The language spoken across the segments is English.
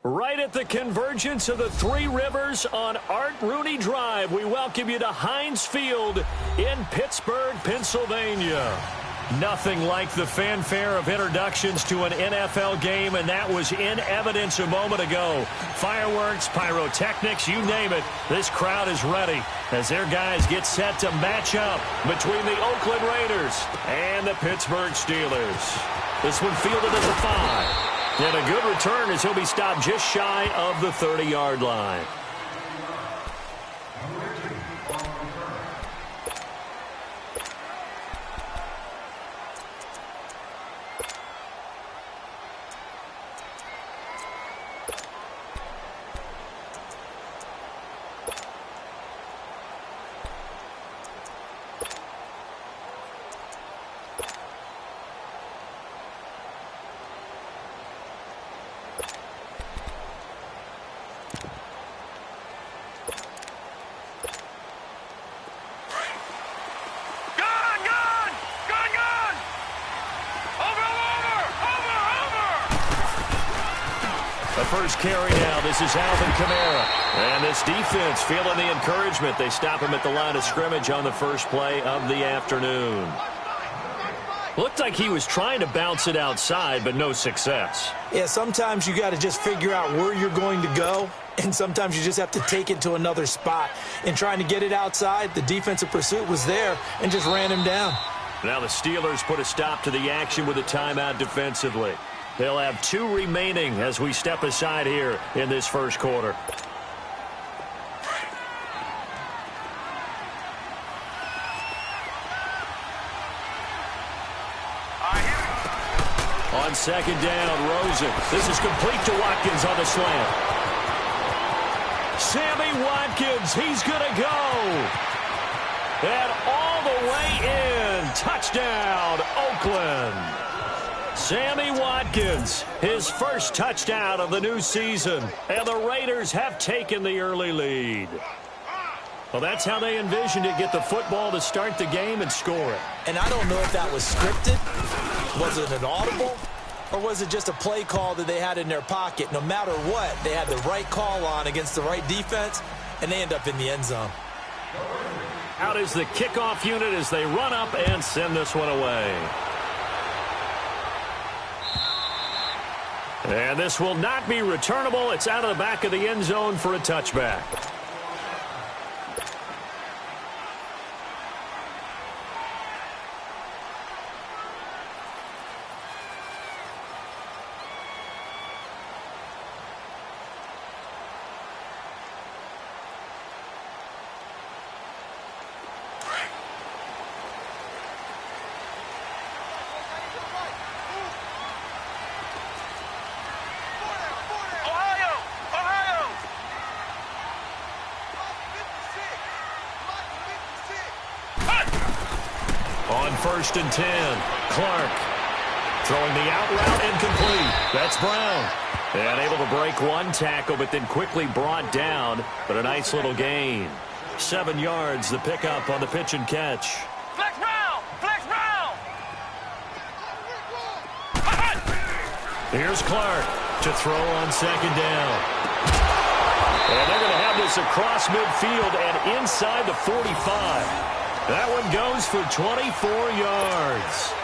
Right at the convergence of the Three Rivers on Art Rooney Drive, we welcome you to Heinz Field in Pittsburgh, Pennsylvania. Nothing like the fanfare of introductions to an NFL game, and that was in evidence a moment ago. Fireworks, pyrotechnics, you name it. This crowd is ready as their guys get set to match up between the Oakland Raiders and the Pittsburgh Steelers. This one fielded as a 5. And a good return as he'll be stopped just shy of the 30-yard line. First carry now. This is Alvin Kamara. And this defense feeling the encouragement. They stop him at the line of scrimmage on the first play of the afternoon. Looked like he was trying to bounce it outside, but no success. Yeah, sometimes you got to just figure out where you're going to go, and sometimes you just have to take it to another spot. And trying to get it outside, the defensive pursuit was there and just ran him down. Now the Steelers put a stop to the action with a timeout defensively. They'll have 2 remaining as we step aside here in this first quarter. On second down, Rosen. This is complete to Watkins on the slant. Sammy Watkins, he's going to go. And all the way in. Touchdown, Oakland. Sammy Watkins, his first touchdown of the new season, and the Raiders have taken the early lead. Well, that's how they envisioned it, get the football to start the game and score it. And I don't know if that was scripted, was it an audible, or was it just a play call that they had in their pocket? No matter what, they had the right call on against the right defense, and they end up in the end zone. Out is the kickoff unit as they run up and send this one away. And this will not be returnable. It's out of the back of the end zone for a touchback. First and 10. Clark throwing the out route incomplete. That's Brown. And able to break one tackle, but then quickly brought down. But a nice little gain. 7 yards, the pickup on the pitch and catch. Flex Brown! Flex Brown! Here's Clark to throw on second down. And they're going to have this across midfield and inside the 45. That one goes for 24 yards.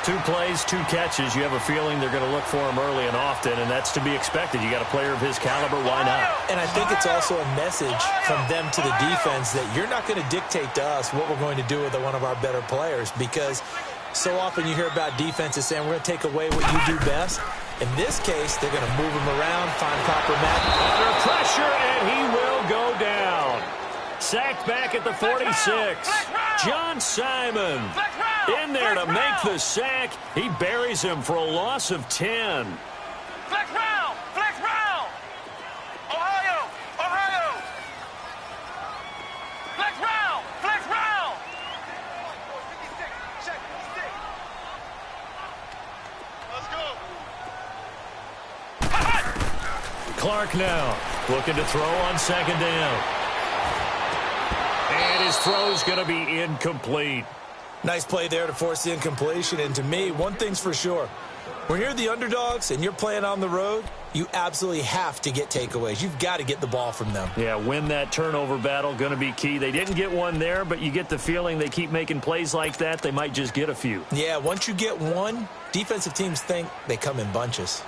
2 plays, 2 catches. You have a feeling they're going to look for him early and often, and that's to be expected. You got a player of his caliber, why not? And I think it's also a message from them to the defense that you're not going to dictate to us what we're going to do with one of our better players, because so often you hear about defenses saying we're going to take away what you do best. In this case, they're going to move him around, find proper match. Under pressure, and he will go down. Sacked back at the 46. John Simon in there to make the sack. He buries him for a loss of 10. Flex Brown! Flex Brown! Ohio! Ohio! Flex Brown! Flex Brown! Let's go! Clark now looking to throw on second down. And his throw's going to be incomplete. Nice play there to force the incompletion. And to me, one thing's for sure. When you're the underdogs and you're playing on the road, you absolutely have to get takeaways. You've got to get the ball from them. Yeah, win that turnover battle, going to be key. They didn't get one there, but you get the feeling they keep making plays like that, they might just get a few. Yeah, once you get one, defensive teams think they come in bunches.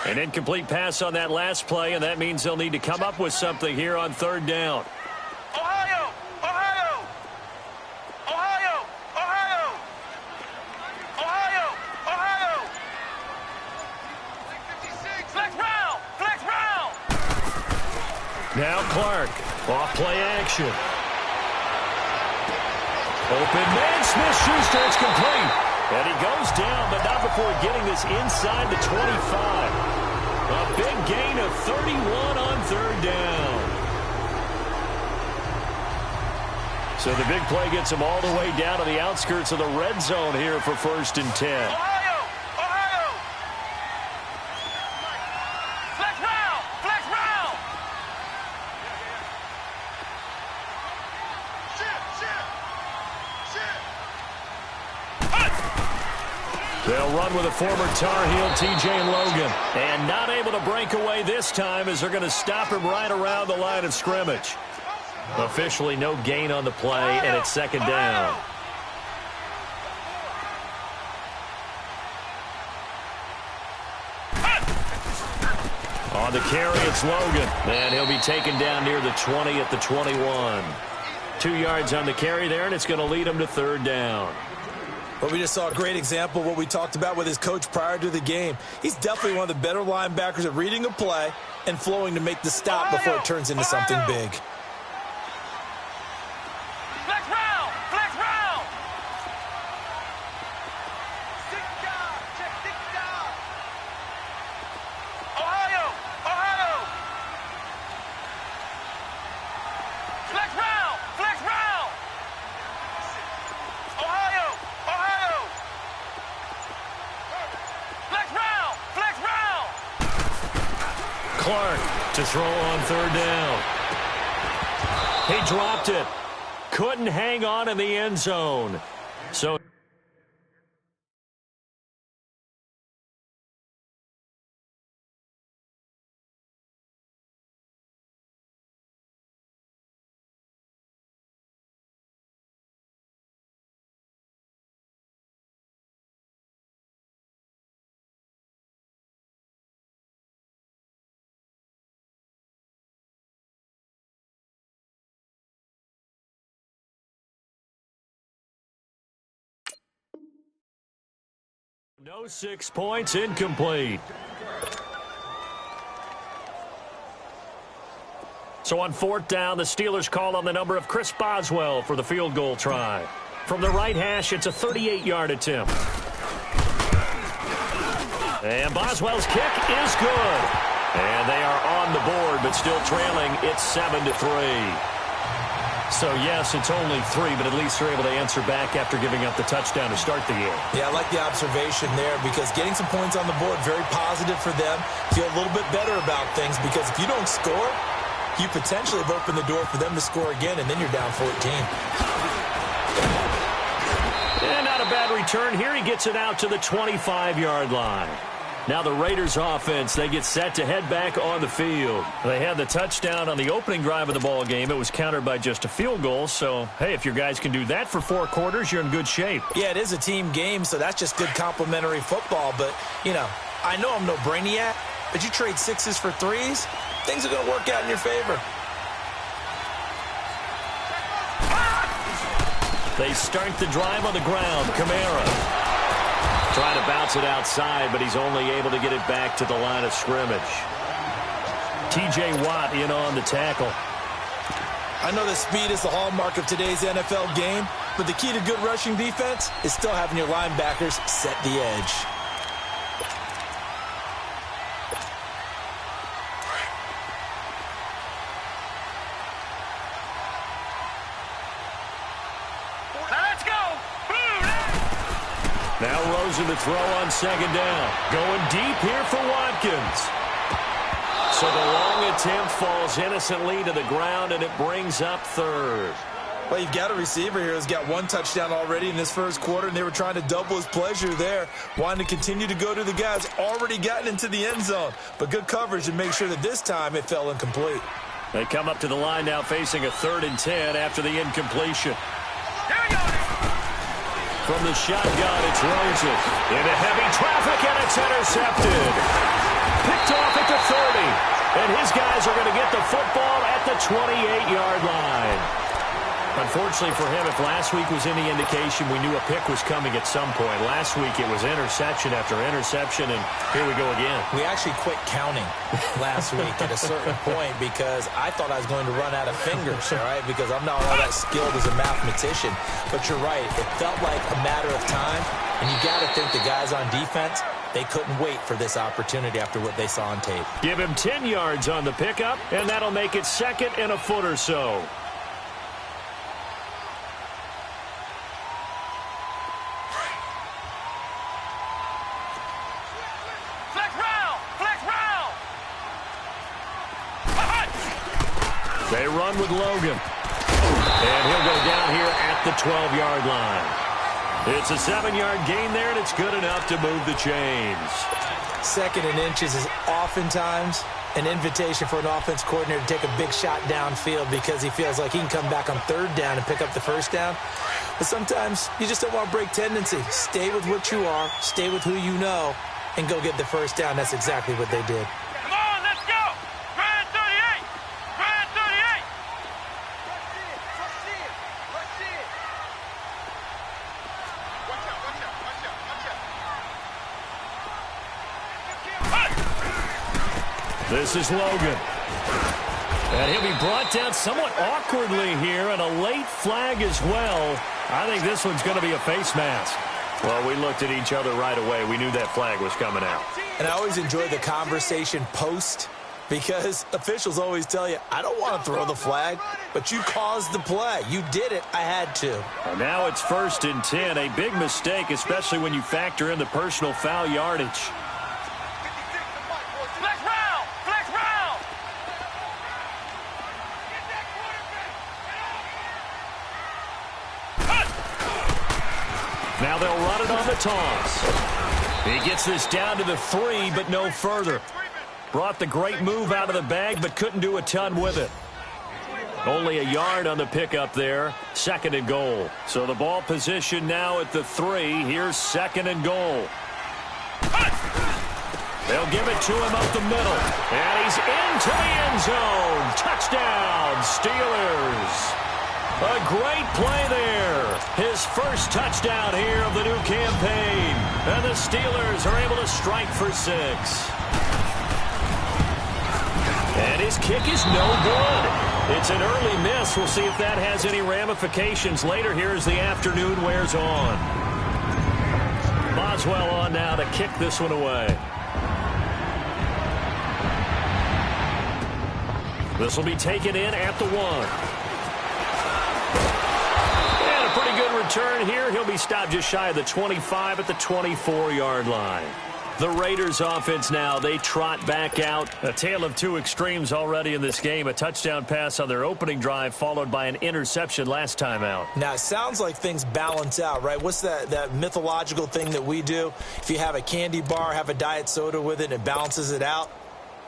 An incomplete pass on that last play, and that means they'll need to come up with something here on third down. Ohio! Ohio! Ohio! Ohio! Ohio! Ohio! Flex round! Flex round! Now Clark, off play action. Open man, Smith-Schuster, it's complete. And he goes down, but not before getting this inside the 25. A big gain of 31 on third down. So the big play gets him all the way down to the outskirts of the red zone here for 1st and 10. Ohio! Ohio! Flex round! Flex round! They'll run with a former Tar Heel, TJ Logan. And not able to break away this time as they're going to stop him right around the line of scrimmage. Officially no gain on the play, and it's 2nd down. On the carry, it's Logan. And he'll be taken down near the 20 at the 21. 2 yards on the carry there, and it's going to lead him to 3rd down. Well, we just saw a great example of what we talked about with his coach prior to the game. He's definitely one of the better linebackers at reading a play and flowing to make the stop before it turns into something big. Flex round! Flex round! Ohio! Ohio! Flex round! Flex round! Ohio! Ohio! Flex round! Flex round! Clark to throw on 3rd down. He dropped it. Couldn't hang on in the end zone. So no 6 points, incomplete. So on 4th down, the Steelers call on the number of Chris Boswell for the field goal try. From the right hash, it's a 38-yard attempt. And Boswell's kick is good. And they are on the board, but still trailing. It's 7-3. So, yes, it's only 3, but at least they're able to answer back after giving up the touchdown to start the year. Yeah, I like the observation there because getting some points on the board, very positive for them. Feel a little bit better about things because if you don't score, you potentially have opened the door for them to score again, and then you're down 14. And not a bad return here. He gets it out to the 25-yard line. Now the Raiders offense, they get set to head back on the field. They had the touchdown on the opening drive of the ball game. It was countered by just a field goal. So, hey, if your guys can do that for 4 quarters, you're in good shape. Yeah, it is a team game, so that's just good complementary football. But, you know, I know I'm no brainiac, but you trade 6s for 3s, things are going to work out in your favor. They start the drive on the ground. Kamara trying to bounce it outside, but he's only able to get it back to the line of scrimmage. T.J. Watt in on the tackle. I know that speed is the hallmark of today's NFL game, but the key to good rushing defense is still having your linebackers set the edge. Let's go! Now Rosen to throw on 2nd down. Going deep here for Watkins. So the long attempt falls innocently to the ground, and it brings up third. Well, you've got a receiver here who's got one touchdown already in this first quarter, and they were trying to double his pleasure there, wanting to continue to go to the guys already gotten into the end zone. But good coverage to make sure that this time it fell incomplete. They come up to the line now facing a 3rd and 10 after the incompletion. From the shotgun, it's Rosen. Into heavy traffic, and it's intercepted. Picked off at the 30. And his guys are going to get the football at the 28-yard line. Unfortunately for him, if last week was any indication, we knew a pick was coming at some point. Last week it was interception after interception, and here we go again. We actually quit counting last week at a certain point because I thought I was going to run out of fingers, all right, because I'm not all that skilled as a mathematician. But you're right. It felt like a matter of time, and you got to think the guys on defense, they couldn't wait for this opportunity after what they saw on tape. Give him 10 yards on the pickup, and that'll make it 2nd and a foot or so. They run with Logan. And he'll go down here at the 12-yard line. It's a 7-yard gain there, and it's good enough to move the chains. 2nd and inches is oftentimes an invitation for an offense coordinator to take a big shot downfield because he feels like he can come back on 3rd down and pick up the 1st down. But sometimes you just don't want to break tendency. Stay with what you are, stay with who you know, and go get the 1st down. That's exactly what they did. This is Logan. And he'll be brought down somewhat awkwardly here, and a late flag as well. I think this one's going to be a face mask. Well, we looked at each other right away. We knew that flag was coming out. And I always enjoy the conversation post because officials always tell you, I don't want to throw the flag, but you caused the play. You did it. I had to. And now it's 1st and 10. A big mistake, especially when you factor in the personal foul yardage. Now they'll run it on the toss. He gets this down to the 3, but no further. Brought the great move out of the bag, but couldn't do a ton with it. Only a yard on the pickup there. 2nd and goal. So the ball position now at the 3. Here's 2nd and goal. They'll give it to him up the middle. And he's into the end zone. Touchdown, Steelers. A great play there. His first touchdown here of the new campaign. And the Steelers are able to strike for 6. And his kick is no good. It's an early miss. We'll see if that has any ramifications later here as the afternoon wears on. Boswell on now to kick this one away. This will be taken in at the 1. Pretty good return here. He'll be stopped just shy of the 25 at the 24-yard line. The Raiders offense now, they trot back out. A tale of two extremes already in this game. A touchdown pass on their opening drive followed by an interception last time out. Now, it sounds like things balance out, right? What's that mythological thing that we do? If you have a candy bar, have a diet soda with it, and it balances it out.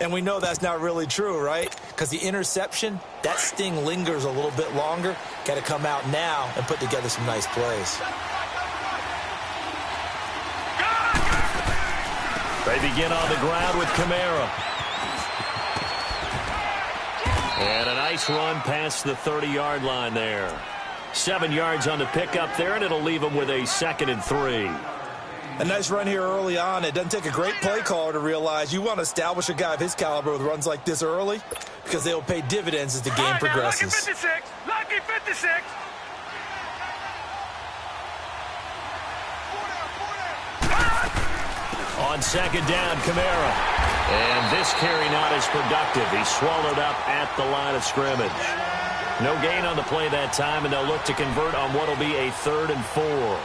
And we know that's not really true, right? Because the interception, that sting lingers a little bit longer. Got to come out now and put together some nice plays. They begin on the ground with Kamara. And a nice run past the 30-yard line there. 7 yards on the pickup there, and it'll leave them with a 2nd and 3. A nice run here early on. It doesn't take a great play caller to realize you want to establish a guy of his caliber with runs like this early because they will pay dividends as the game progresses. Lucky 56. Lucky 56. On 2nd down, Kamara. And this carry not as productive. He's swallowed up at the line of scrimmage. No gain on the play that time, and they'll look to convert on what will be a 3rd and 4.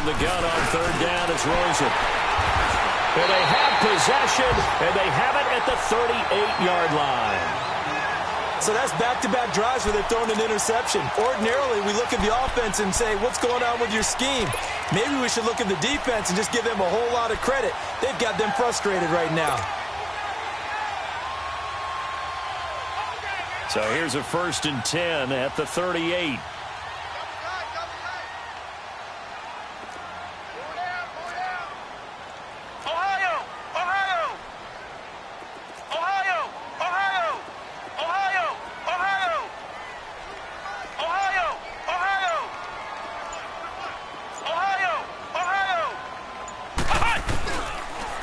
from the gun on third down. It's Rosen. And they have possession, and they have it at the 38-yard line. So that's back-to-back drives where they've thrown an interception. Ordinarily, we look at the offense and say, what's going on with your scheme? Maybe we should look at the defense and just give them a whole lot of credit. They've got them frustrated right now. So here's a 1st and 10 at the 38.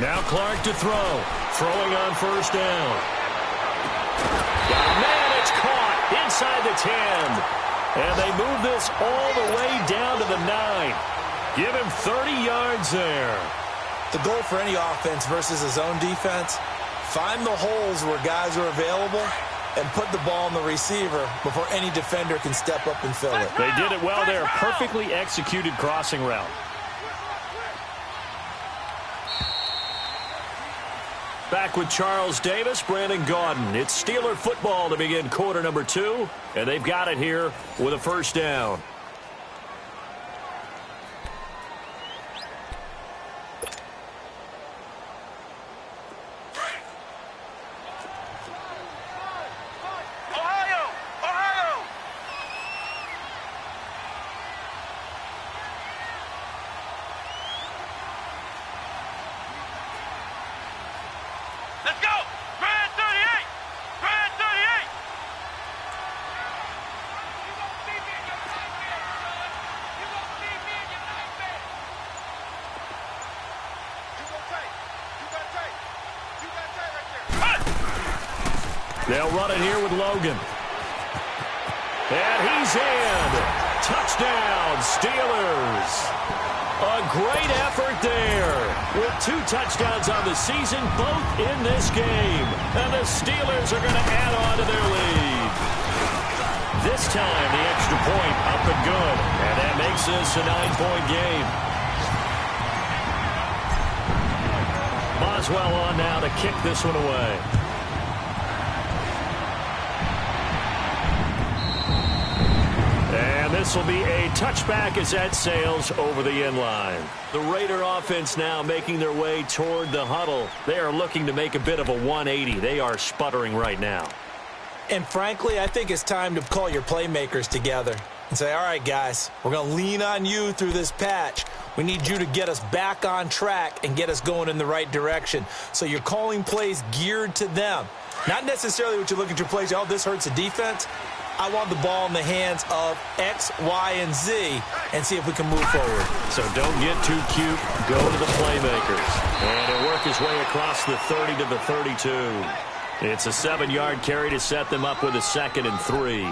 Now Clark to throw. Throwing on 1st down. Man, it's caught inside the 10. And they move this all the way down to the 9. Give him 30 yards there. The goal for any offense versus a zone defense, find the holes where guys are available and put the ball on the receiver before any defender can step up and fill it. They did it well there. Perfectly executed crossing route. Back with Charles Davis, Brandon Gaudin. It's Steeler football to begin quarter number 2, and they've got it here with a 1st down. They'll run it here with Logan. And he's in. Touchdown, Steelers. A great effort there. With 2 touchdowns on the season, both in this game. And the Steelers are going to add on to their lead. This time, the extra point up and good. And that makes this a 9-point game. Boswell on now to kick this one away. And this will be a touchback as that sails over the end line. The Raider offense now making their way toward the huddle. They are looking to make a bit of a 180. They are sputtering right now. And frankly, I think it's time to call your playmakers together and say, all right, guys, we're going to lean on you through this patch. We need you to get us back on track and get us going in the right direction. So you're calling plays geared to them. Not necessarily what you look at your plays, oh, this hurts the defense. I want the ball in the hands of X, Y, and Z and see if we can move forward. So don't get too cute. Go to the playmakers. And he'll work his way across the 30 to the 32. It's a 7-yard carry to set them up with a 2nd and 3.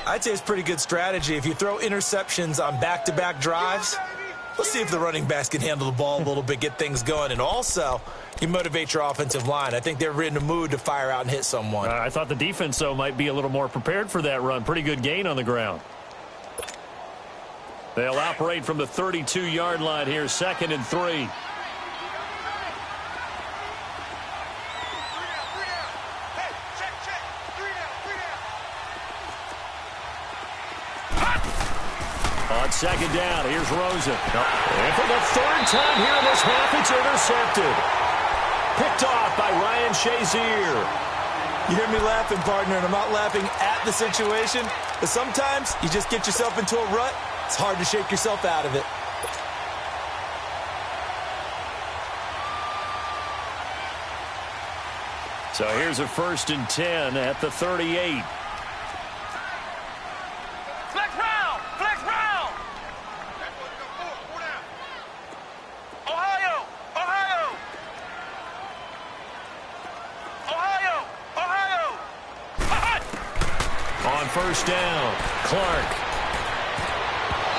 I'd say it's pretty good strategy. If you throw interceptions on back-to-back drives, let's see if the running backs can handle the ball a little bit, get things going. And also, you motivate your offensive line. I think they're in the mood to fire out and hit someone. I thought the defense, though, might be a little more prepared for that run. Pretty good gain on the ground. They'll operate from the 32-yard line here, 2nd and 3. On 2nd down, here's Rosen. And for the 3rd time here in this half, it's intercepted. Picked off by Ryan Shazier. You hear me laughing, partner, and I'm not laughing at the situation, but sometimes you just get yourself into a rut. It's hard to shake yourself out of it. So here's a 1st and 10 at the 38. On 1st down, Clark.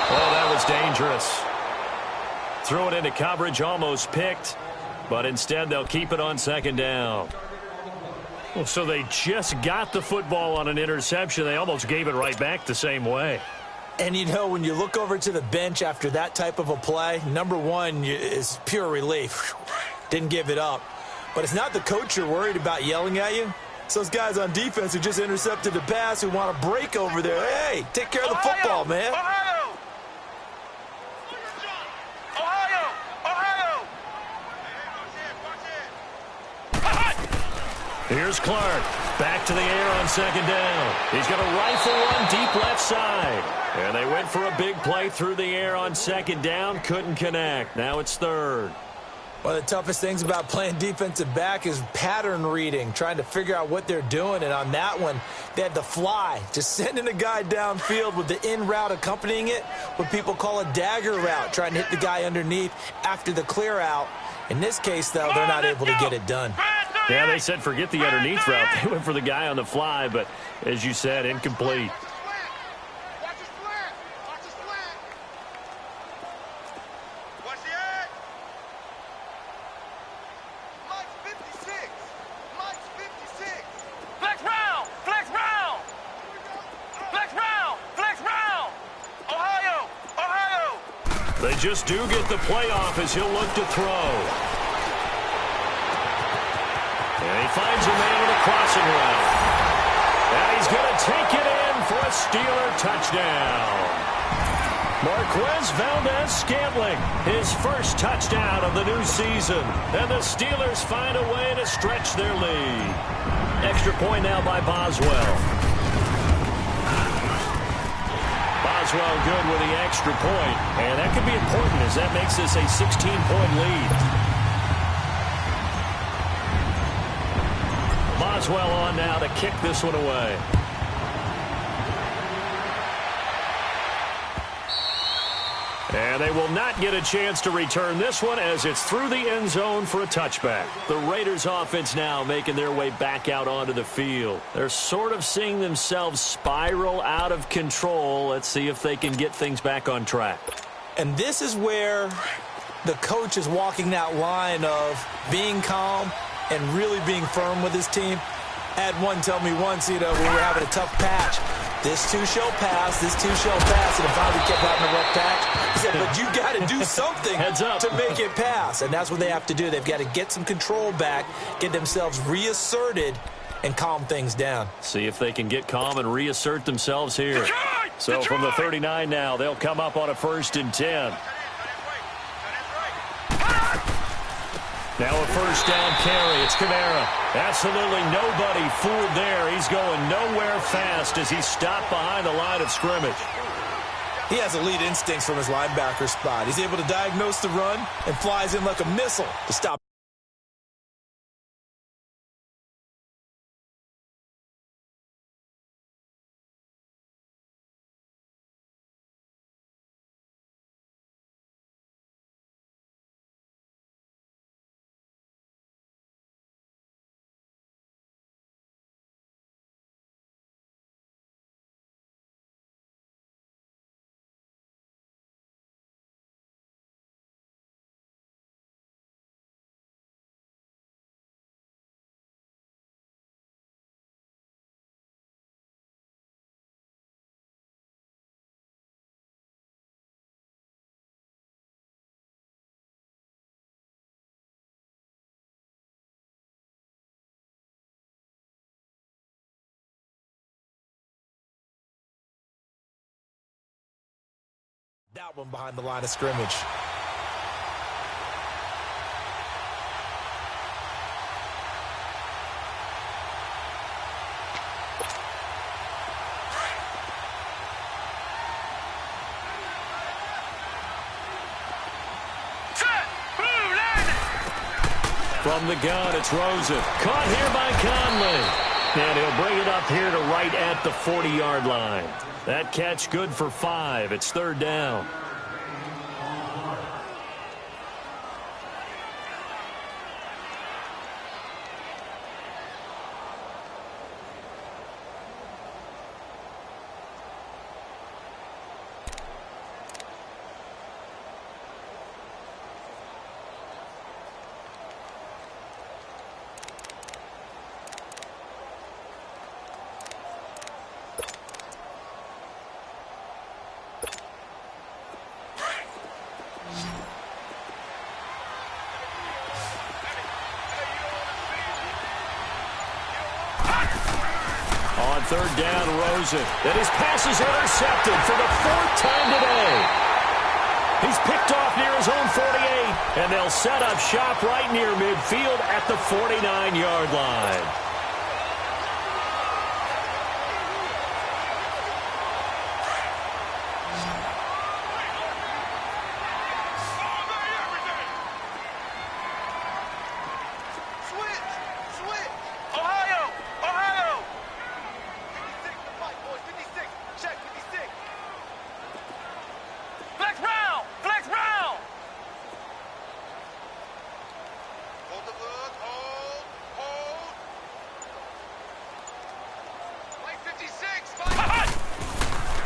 Oh, that was dangerous. Threw it into coverage, almost picked, but instead they'll keep it on 2nd down. Well, so they just got the football on an interception. They almost gave it right back the same way. And, you know, when you look over to the bench after that type of a play, number one is pure relief. Didn't give it up. But it's not the coach you're worried about yelling at you. It's those guys on defense who just intercepted the pass who want to break over there. Hey, take care of the football, man. Ohio! Here's Clark. Back to the air on second down. He's going to rifle one deep left side. And they went for a big play through the air on second down. Couldn't connect. Now it's third. One of the toughest things about playing defensive back is pattern reading, trying to figure out what they're doing. And on that one, they had the fly, just sending a guy downfield with the in route accompanying it, what people call a dagger route, trying to hit the guy underneath after the clear out. In this case, though, they're not able to get it done. Yeah, they said forget the underneath route. They went for the guy on the fly, but as you said, incomplete. They just do get the playoff as he'll look to throw. And he finds a man with a crossing route. And he's going to take it in for a Steeler touchdown. Marquez Valdez-Scantling, his first touchdown of the new season. And the Steelers find a way to stretch their lead. Extra point now by Boswell. Boswell good with the extra point, and that could be important as that makes this a 16-point lead. Boswell on now to kick this one away. And they will not get a chance to return this one as it's through the end zone for a touchback. The Raiders offense now making their way back out onto the field. They're sort of seeing themselves spiral out of control. Let's see if they can get things back on track. And this is where the coach is walking that line of being calm and really being firm with his team. I had one tell me once, you know, we were having a tough patch. This too shall pass, this too shall pass, and finally kept having a rough patch. He said, but you got to do something Heads up. to make it pass, and that's what they have to do. They've got to get some control back, get themselves reasserted, and calm things down. See if they can get calm and reassert themselves here. So from the 39 now, they'll come up on a 1st and 10. Now a first down carry. It's Kamara. Absolutely nobody fooled there. He's going nowhere fast as he's stopped behind the line of scrimmage. He has elite instincts from his linebacker spot. He's able to diagnose the run and flies in like a missile to stop. That one behind the line of scrimmage. From the gun, it's Rosen. Caught here by Conley. And he'll bring it up here to right at the 40-yard line. That catch good for 5. It's 3rd down. third down, Rosen. And his pass is intercepted for the fourth time today. He's picked off near his own 48, and they'll set up shop right near midfield at the 49-yard line.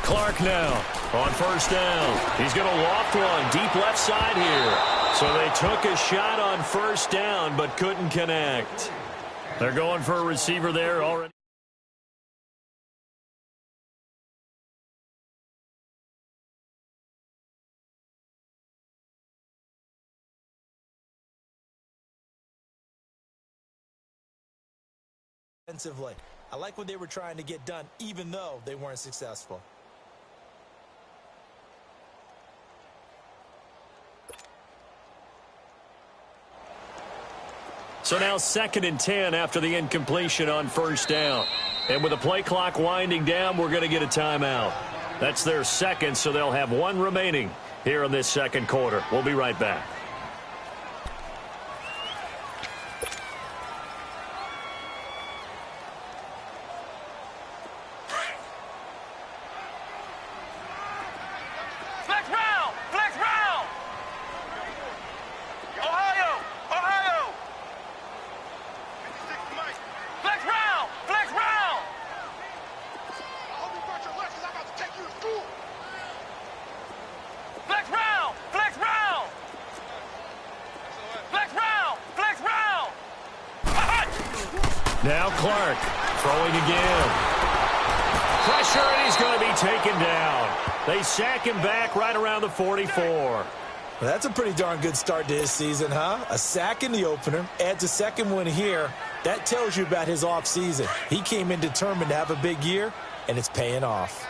Clark now on first down. He's going to loft one deep left side here. So they took a shot on first down but couldn't connect. They're going for a receiver there already. Defensively, I like what they were trying to get done, even though they weren't successful. So now 2nd and 10 after the incompletion on first down. And with the play clock winding down, we're going to get a timeout. That's their second, so they'll have one remaining here in this second quarter. We'll be right back. Now Clark throwing again. Pressure, and he's going to be taken down. They sack him back right around the 44. Well, that's a pretty darn good start to his season, huh? A sack in the opener, adds a second one here. That tells you about his offseason. He came in determined to have a big year, and it's paying off.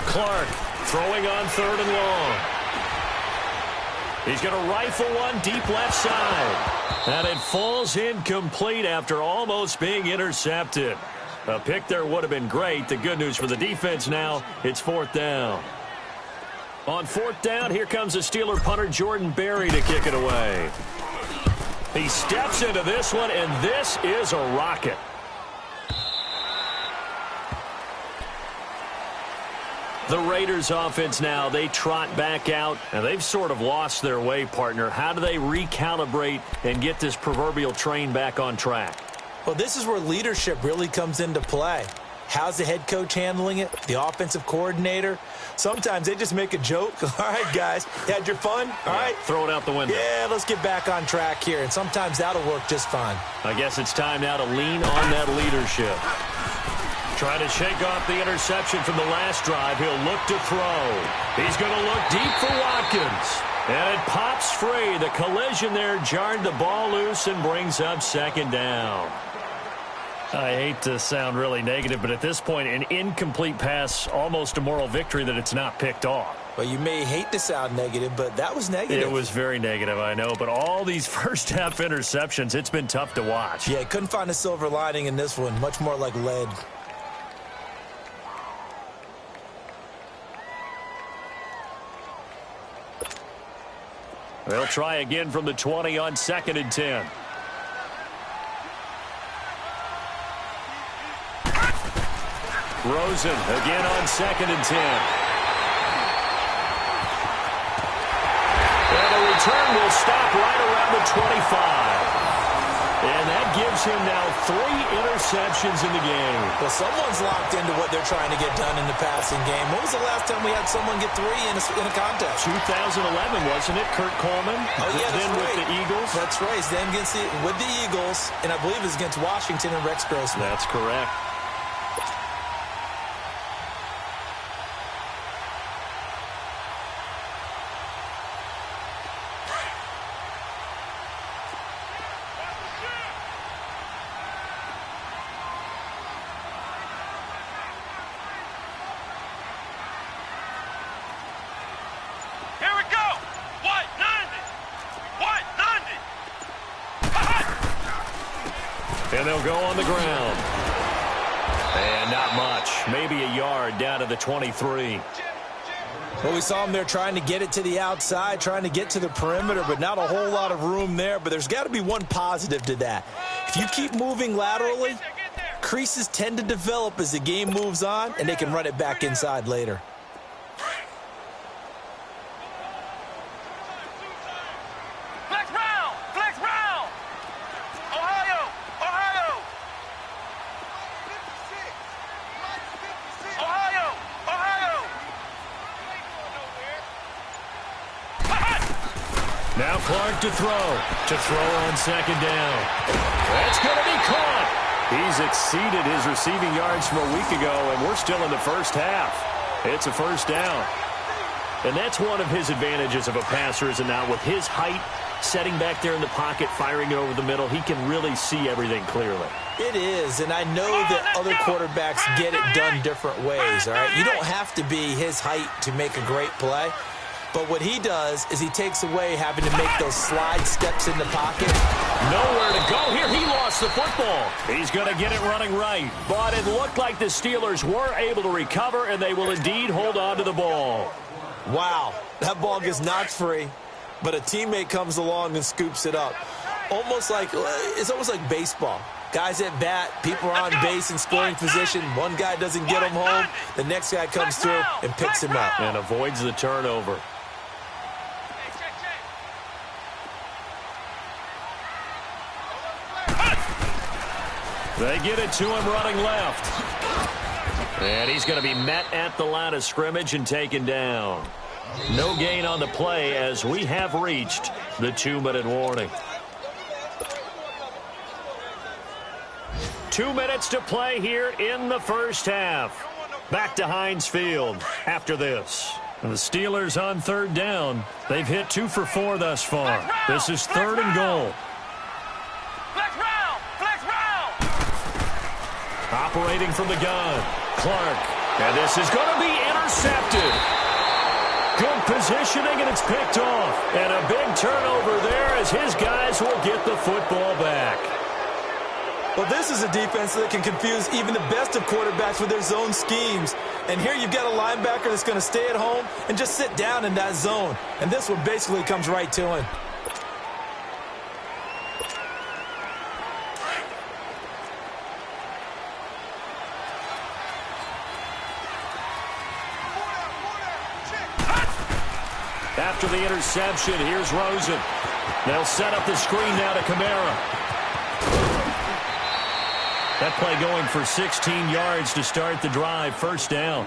Clark throwing on 3rd and long. He's going to rifle one deep left side. And it falls incomplete after almost being intercepted. A pick there would have been great. The good news for the defense now, it's 4th down. On 4th down, here comes the Steeler punter Jordan Berry to kick it away. He steps into this one, and this is a rocket. The Raiders offense now, they trot back out, and they've sort of lost their way, partner. How do they recalibrate and get this proverbial train back on track? Well, this is where leadership really comes into play. How's the head coach handling it? The offensive coordinator? Sometimes they just make a joke. All right, guys, had your fun? All right. Throw it out the window. Yeah, let's get back on track here, and sometimes that'll work just fine. I guess it's time now to lean on that leadership. Trying to shake off the interception from the last drive. He'll look to throw. He's going to look deep for Watkins. And it pops free. The collision there jarred the ball loose and brings up 2nd down. I hate to sound really negative, but at this point, an incomplete pass, almost a moral victory that it's not picked off. Well, you may hate to sound negative, but that was negative. It was very negative, I know. But all these first-half interceptions, it's been tough to watch. Yeah, couldn't find a silver lining in this one. Much more like lead. They'll try again from the 20 on 2nd and 10. Rosen again on 2nd and 10. And the return will stop right around the 25. And that gives him now 3 interceptions in the game. Well, someone's locked into what they're trying to get done in the passing game. When was the last time we had someone get 3 in a contest? 2011, wasn't it? Kurt Coleman. Oh, yeah, that's then right. With the Eagles. That's right. Then with the Eagles, and I believe it was against Washington and Rex Grossman. That's correct. And they'll go on the ground. And not much. Maybe a yard down to the 23. Well, we saw them there trying to get it to the outside, trying to get to the perimeter, but not a whole lot of room there. But there's got to be one positive to that. If you keep moving laterally, creases tend to develop as the game moves on, and they can run it back inside later. Flex round! Flex round! Ohio! Ohio! Ohio! Ohio! Now Clark to throw on second down. That's going to be caught. He's exceeded his receiving yards from a week ago, and we're still in the first half. It's a first down. And that's one of his advantages of a passer, is now with his height, setting back there in the pocket, firing it over the middle, he can really see everything clearly. It is, and I know that other quarterbacks get it done different ways, all right? You don't have to be his height to make a great play. But what he does is he takes away having to make those slide steps in the pocket. Nowhere to go here. He lost the football. He's going to get it running right. But it looked like the Steelers were able to recover, and they will indeed hold on to the ball. Wow, that ball gets knocked free, but a teammate comes along and scoops it up. It's almost like baseball. Guys at bat, people are on base in scoring position. One guy doesn't get him home. The next guy comes through and picks him up. And avoids the turnover. They get it to him running left. And he's going to be met at the line of scrimmage and taken down. No gain on the play as we have reached the 2-minute warning. 2 minutes to play here in the first half. Back to Heinz Field after this. And the Steelers on third down. They've hit 2 for 4 thus far. This is third and goal. Operating from the gun, Clark. And this is going to be intercepted. Good positioning, and it's picked off. And a big turnover there as his guys will get the football back. Well, this is a defense that can confuse even the best of quarterbacks with their zone schemes. And here you've got a linebacker that's going to stay at home and just sit down in that zone. And this one basically comes right to him. After the interception, here's Rosen. They'll set up the screen now to Kamara. That play going for 16 yards to start the drive. First down.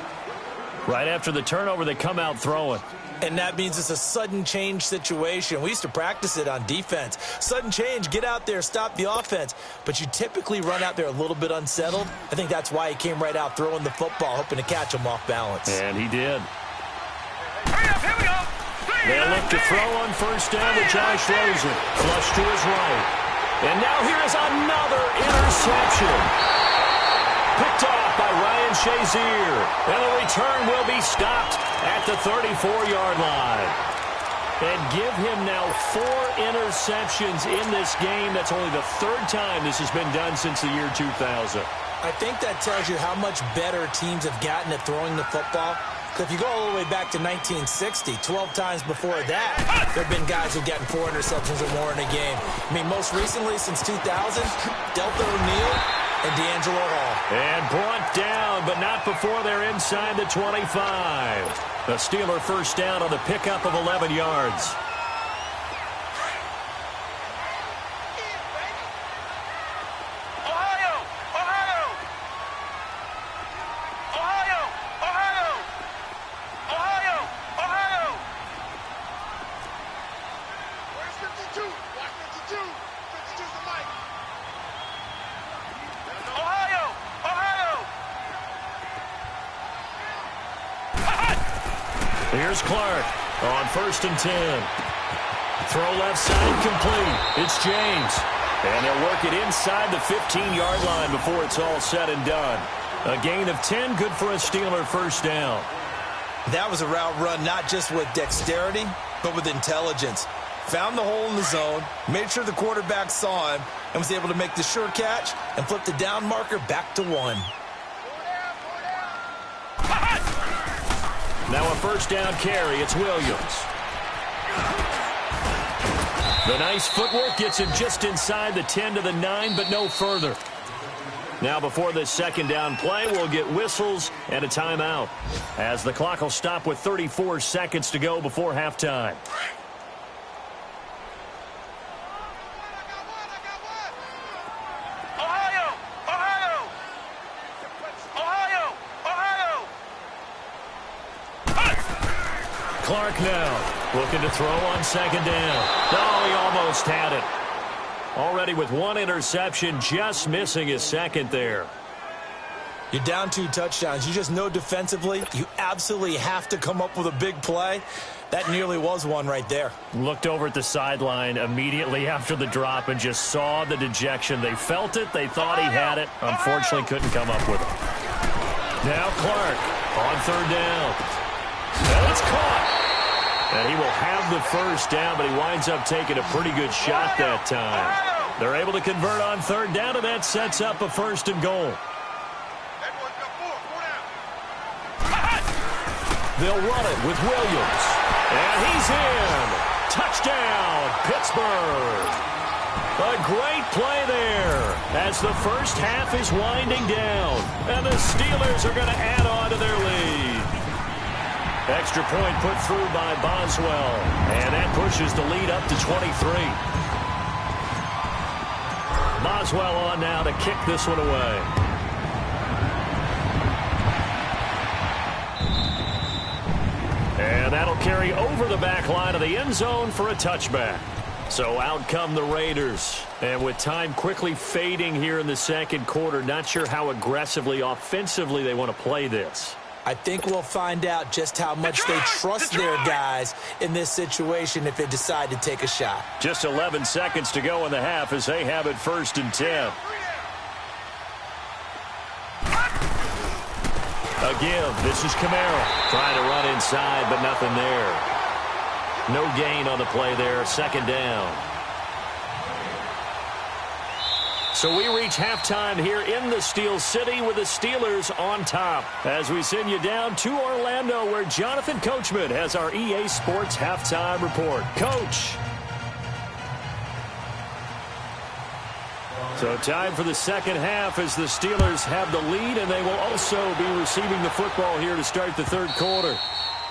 Right after the turnover, they come out throwing. And that means it's a sudden change situation. We used to practice it on defense. Sudden change, get out there, stop the offense. But you typically run out there a little bit unsettled. I think that's why he came right out throwing the football, hoping to catch him off balance. And he did. Hurry up, here we go. They'll look to throw on first down with Josh Rosen. Flush to his right. And now here is another interception. Picked off by Ryan Shazier. And the return will be stopped at the 34-yard line. And give him now 4 interceptions in this game. That's only the 3rd time this has been done since the year 2000. I think that tells you how much better teams have gotten at throwing the football. Because if you go all the way back to 1960, 12 times before that, there have been guys who've gotten 4 interceptions or more in a game. I mean, most recently, since 2000, Delta O'Neal and D'Angelo Hall. And brought down, but not before they're inside the 25. The Steeler first down on the pickup of 11 yards. Here's Clark on 1st and 10. Throw left side complete. It's James. And they'll work it inside the 15-yard line before it's all said and done. A gain of 10, good for a Steeler first down. That was a route run not just with dexterity, but with intelligence. found the hole in the zone, made sure the quarterback saw him, and was able to make the sure catch and flip the down marker back to 1. Now a first down carry. It's Williams. The nice footwork gets him just inside the 10 to the 9, but no further. Now before this second down play, we'll get whistles and a timeout, as the clock will stop with 34 seconds to go before halftime. Ohio! Ohio! Ohio! Ohio! Clark now looking to throw on second down. Oh, he almost had it. Already with 1 interception, just missing his second there. You're down 2 touchdowns. You just know defensively you absolutely have to come up with a big play. That nearly was one right there. Looked over at the sideline immediately after the drop and just saw the dejection. They felt it. They thought he had it. Unfortunately, couldn't come up with it. Now Clark on third down. And it's caught. And he will have the first down, but he winds up taking a pretty good shot that time. They're able to convert on third down, and that sets up a first and goal. They'll run it with Williams. And he's in. Touchdown, Pittsburgh. A great play there as the first half is winding down. And the Steelers are going to add on to their lead. Extra point put through by Boswell. And that pushes the lead up to 23. Boswell on now to kick this one away. And that'll carry over the back line of the end zone for a touchback. So out come the Raiders. And with time quickly fading here in the second quarter, not sure how aggressively, offensively they want to play this. I think we'll find out just how much they trust their guys in this situation if they decide to take a shot. Just 11 seconds to go in the half as they have it first and 10. A give. This is Camaro trying to run inside, but nothing there. No gain on the play there. Second down. So we reach halftime here in the Steel City with the Steelers on top as we send you down to Orlando where Jonathan Coachman has our EA Sports halftime report. Coach. So time for the second half as the Steelers have the lead, and they will also be receiving the football here to start the third quarter.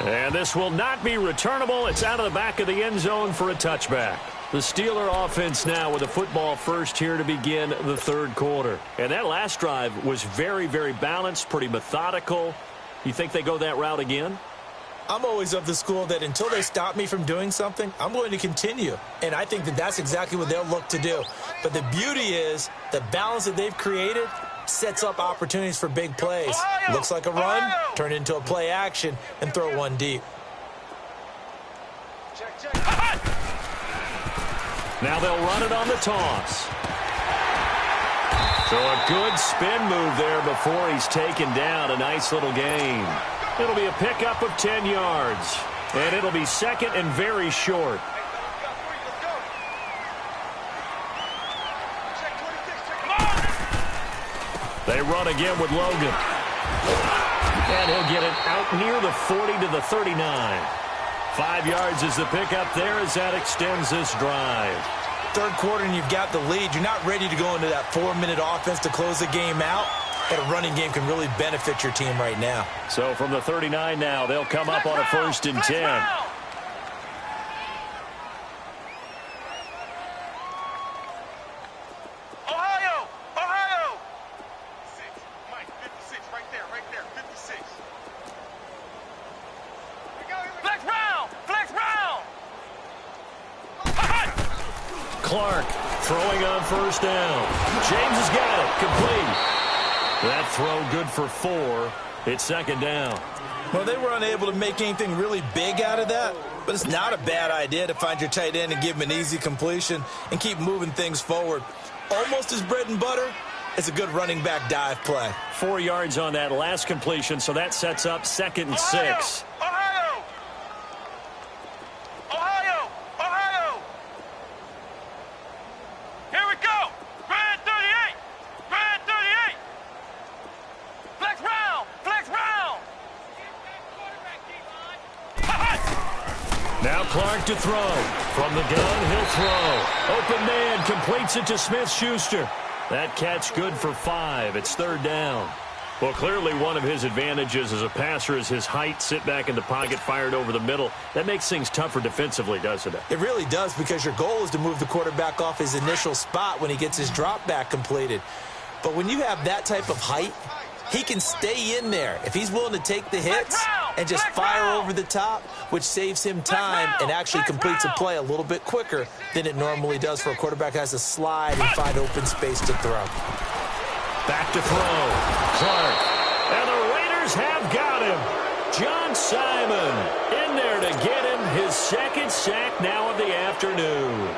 And this will not be returnable. It's out of the back of the end zone for a touchback. The Steeler offense now with a football first here to begin the third quarter. And that last drive was very, very balanced, pretty methodical. You think they go that route again? I'm always of the school that until they stop me from doing something, I'm going to continue. And I think that that's exactly what they'll look to do. But the beauty is the balance that they've created sets up opportunities for big plays. Looks like a run, turn into a play action, and throw one deep. Now they'll run it on the toss. So a good spin move there before he's taken down. A nice little gain. It'll be a pickup of 10 yards. And it'll be second and very short. They run again with Logan. And he'll get it out near the 40 to the 39. 5 yards is the pickup there as that extends this drive. Third quarter and you've got the lead. You're not ready to go into that 4-minute offense to close the game out. But a running game can really benefit your team right now. So from the 39 now, they'll come up on a first and 10. Ohio! Ohio! 6. Mike, 56. Right there. 56. Flex round! Flex round! Clark throwing on first down. James has got it. Complete. That throw good for 4. It's second down. Well, they were unable to make anything really big out of that, but it's not a bad idea to find your tight end and give him an easy completion and keep moving things forward. Almost as bread and butter. It's a good running back dive play. 4 yards on that last completion, so that sets up second and 6. Ohio! Ohio! Ohio! Clark to throw. From the gun, he'll throw. Open man completes it to Smith-Schuster. That catch good for 5. It's third down. Well, clearly one of his advantages as a passer is his height. Sit back in the pocket, fired over the middle. That makes things tougher defensively, doesn't it? It really does, because your goal is to move the quarterback off his initial spot when he gets his drop back completed. But when you have that type of height, he can stay in there if he's willing to take the hits and just fire over the top, which saves him time and actually completes a play a little bit quicker than it normally does for a quarterback who has to slide and find open space to throw. Back to throw. Clark. And the Raiders have got him. John Simon in there to get him his second sack now of the afternoon.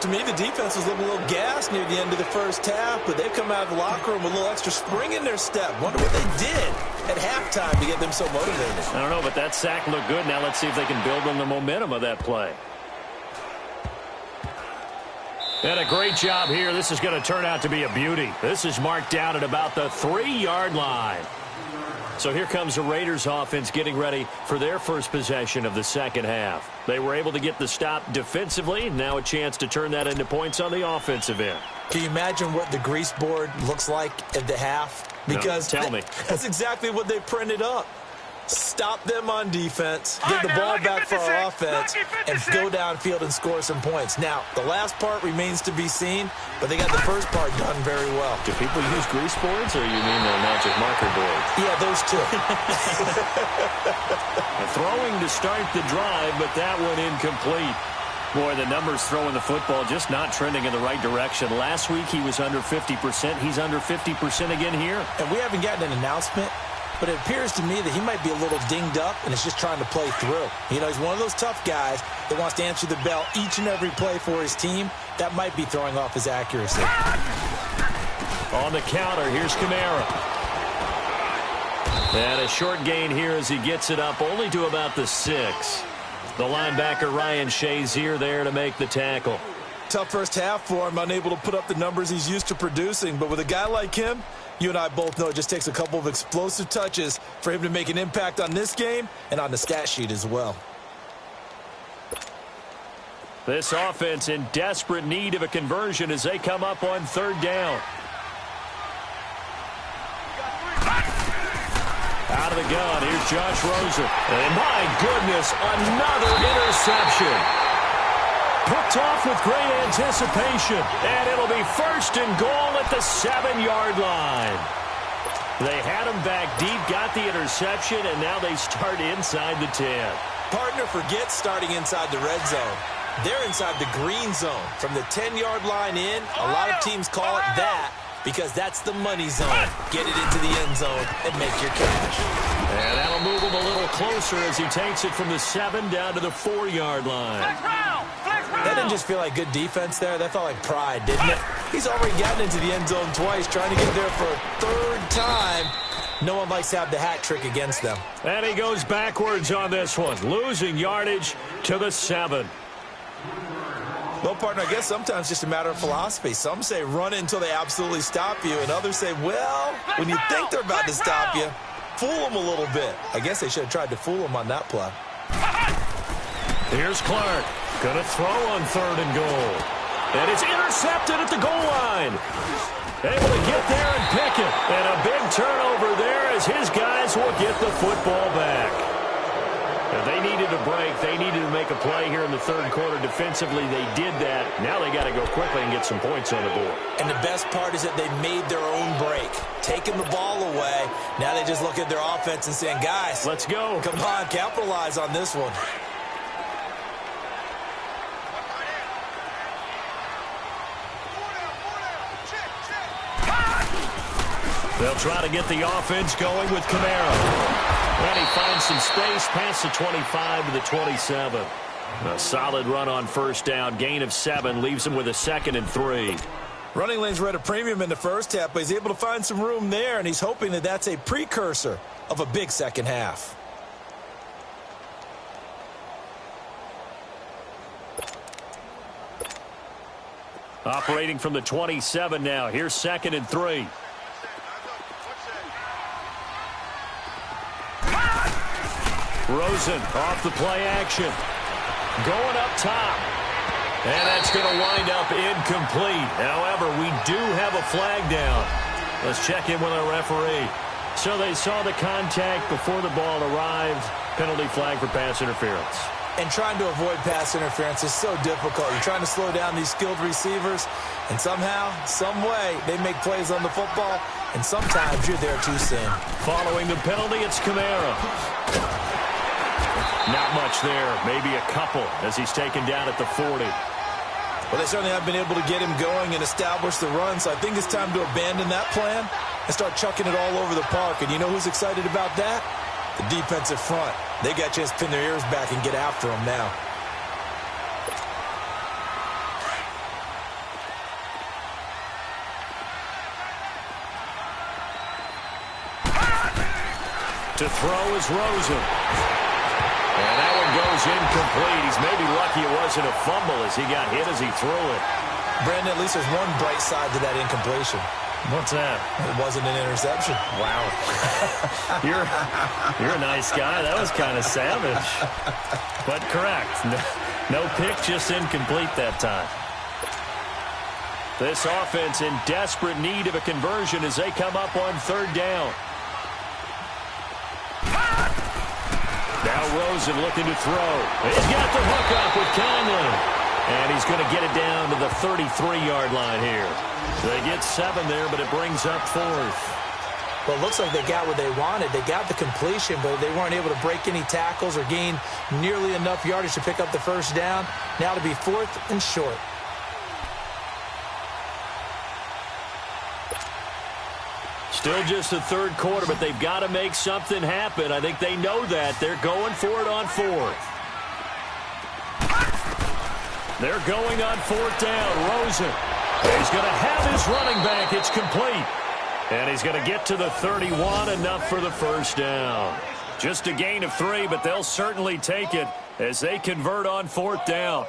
To me, the defense was looking a little gassed near the end of the first half, but they've come out of the locker room with a little extra spring in their step. Wonder what they did at halftime to get them so motivated. I don't know, but that sack looked good. Now let's see if they can build on the momentum of that play. And a great job here. This is going to turn out to be a beauty. This is marked down at about the 3-yard line. So here comes the Raiders offense getting ready for their first possession of the second half. They were able to get the stop defensively. Now a chance to turn that into points on the offensive end. Can you imagine what the grease board looks like at the half? Because no, tell me. That's exactly what they printed up. Stop them on defense, get the ball back for our offense, and go downfield and score some points. Now, the last part remains to be seen, but they got the first part done very well. Do people use grease boards, or you mean their magic marker boards? Yeah, those two. Throwing to start the drive, but that one incomplete. Boy, the numbers throwing the football just not trending in the right direction. Last week he was under 50%. He's under 50% again here. And we haven't gotten an announcement, but it appears to me that he might be a little dinged up and is just trying to play through. You know, he's one of those tough guys that wants to answer the bell each and every play for his team. That might be throwing off his accuracy. On the counter, here's Kamara. And a short gain here as he gets it up only to about the 6. The linebacker Ryan Shazier there to make the tackle. Tough first half for him, unable to put up the numbers he's used to producing. But with a guy like him, you and I both know it just takes a couple of explosive touches for him to make an impact on this game and on the stat sheet as well. This offense in desperate need of a conversion as they come up on third down. Out of the gun, here's Josh Rosen. And my goodness, another interception. Picked off with great anticipation. And it'll be first and goal at the 7-yard line. They had him back deep, got the interception, and now they start inside the 10. Partner forgets starting inside the red zone. They're inside the green zone. From the 10-yard line in, a lot of teams call it that because that's the money zone. Get it into the end zone and make your cash. And that'll move him a little closer as he takes it from the 7 down to the 4-yard line. That didn't just feel like good defense there. That felt like pride, didn't it? He's already gotten into the end zone twice, trying to get there for a third time. No one likes to have the hat trick against them. And he goes backwards on this one, losing yardage to the 7. Well, partner, I guess sometimes it's just a matter of philosophy. Some say run it until they absolutely stop you, and others say, well, when you think they're about to stop you, fool them a little bit. I guess they should have tried to fool them on that play. Here's Clark. Going to throw on third and goal. And it's intercepted at the goal line. Able to get there and pick it. And a big turnover there as his guys will get the football back. If they needed a break, they needed to make a play here in the third quarter. Defensively, they did that. Now they got to go quickly and get some points on the board. And the best part is that they made their own break. Taking the ball away. Now they just look at their offense and saying, guys, let's go. Come on, capitalize on this one. They'll try to get the offense going with Kamara. And he finds some space past the 25 to the 27. A solid run on first down. Gain of 7 leaves him with a 2nd and 3. Running lanes were at a premium in the first half, but he's able to find some room there, and he's hoping that that's a precursor of a big second half. Operating from the 27 now. Here's 2nd and 3. Rosen off the play action. going up top. And that's going to wind up incomplete. However, we do have a flag down. Let's check in with our referee. So they saw the contact before the ball arrived. Penalty flag for pass interference. And trying to avoid pass interference is so difficult. You're trying to slow down these skilled receivers, and somehow, some way, they make plays on the football, and sometimes you're there too soon. Following the penalty, it's Kamara. Not much there, maybe a couple as he's taken down at the 40. Well, they certainly have been able to get him going and establish the run, so I think it's time to abandon that plan and start chucking it all over the park. And you know who's excited about that? The defensive front. They got a chance to pin their ears back and get after him now. To throw is Rosen. And that one goes incomplete. He's maybe lucky it wasn't a fumble as he got hit as he threw it. Brandon, at least there's one bright side to that incompletion. What's that? It wasn't an interception. Wow. You're a nice guy. That was kind of savage. But correct. No pick, just incomplete that time. This offense in desperate need of a conversion as they come up on third down. Now Rosen looking to throw. He's got the hook up with Conley. And he's going to get it down to the 33-yard line here. They get 7 there, but it brings up 4th. Well, it looks like they got what they wanted. They got the completion, but they weren't able to break any tackles or gain nearly enough yardage to pick up the first down. Now to be 4th and short. Still just the third quarter, but they've got to make something happen. I think they know that. They're going for it on 4th. They're going on 4th down. Rosen. He's going to have his running back. It's complete. And he's going to get to the 31, enough for the first down. Just a gain of 3, but they'll certainly take it as they convert on 4th down.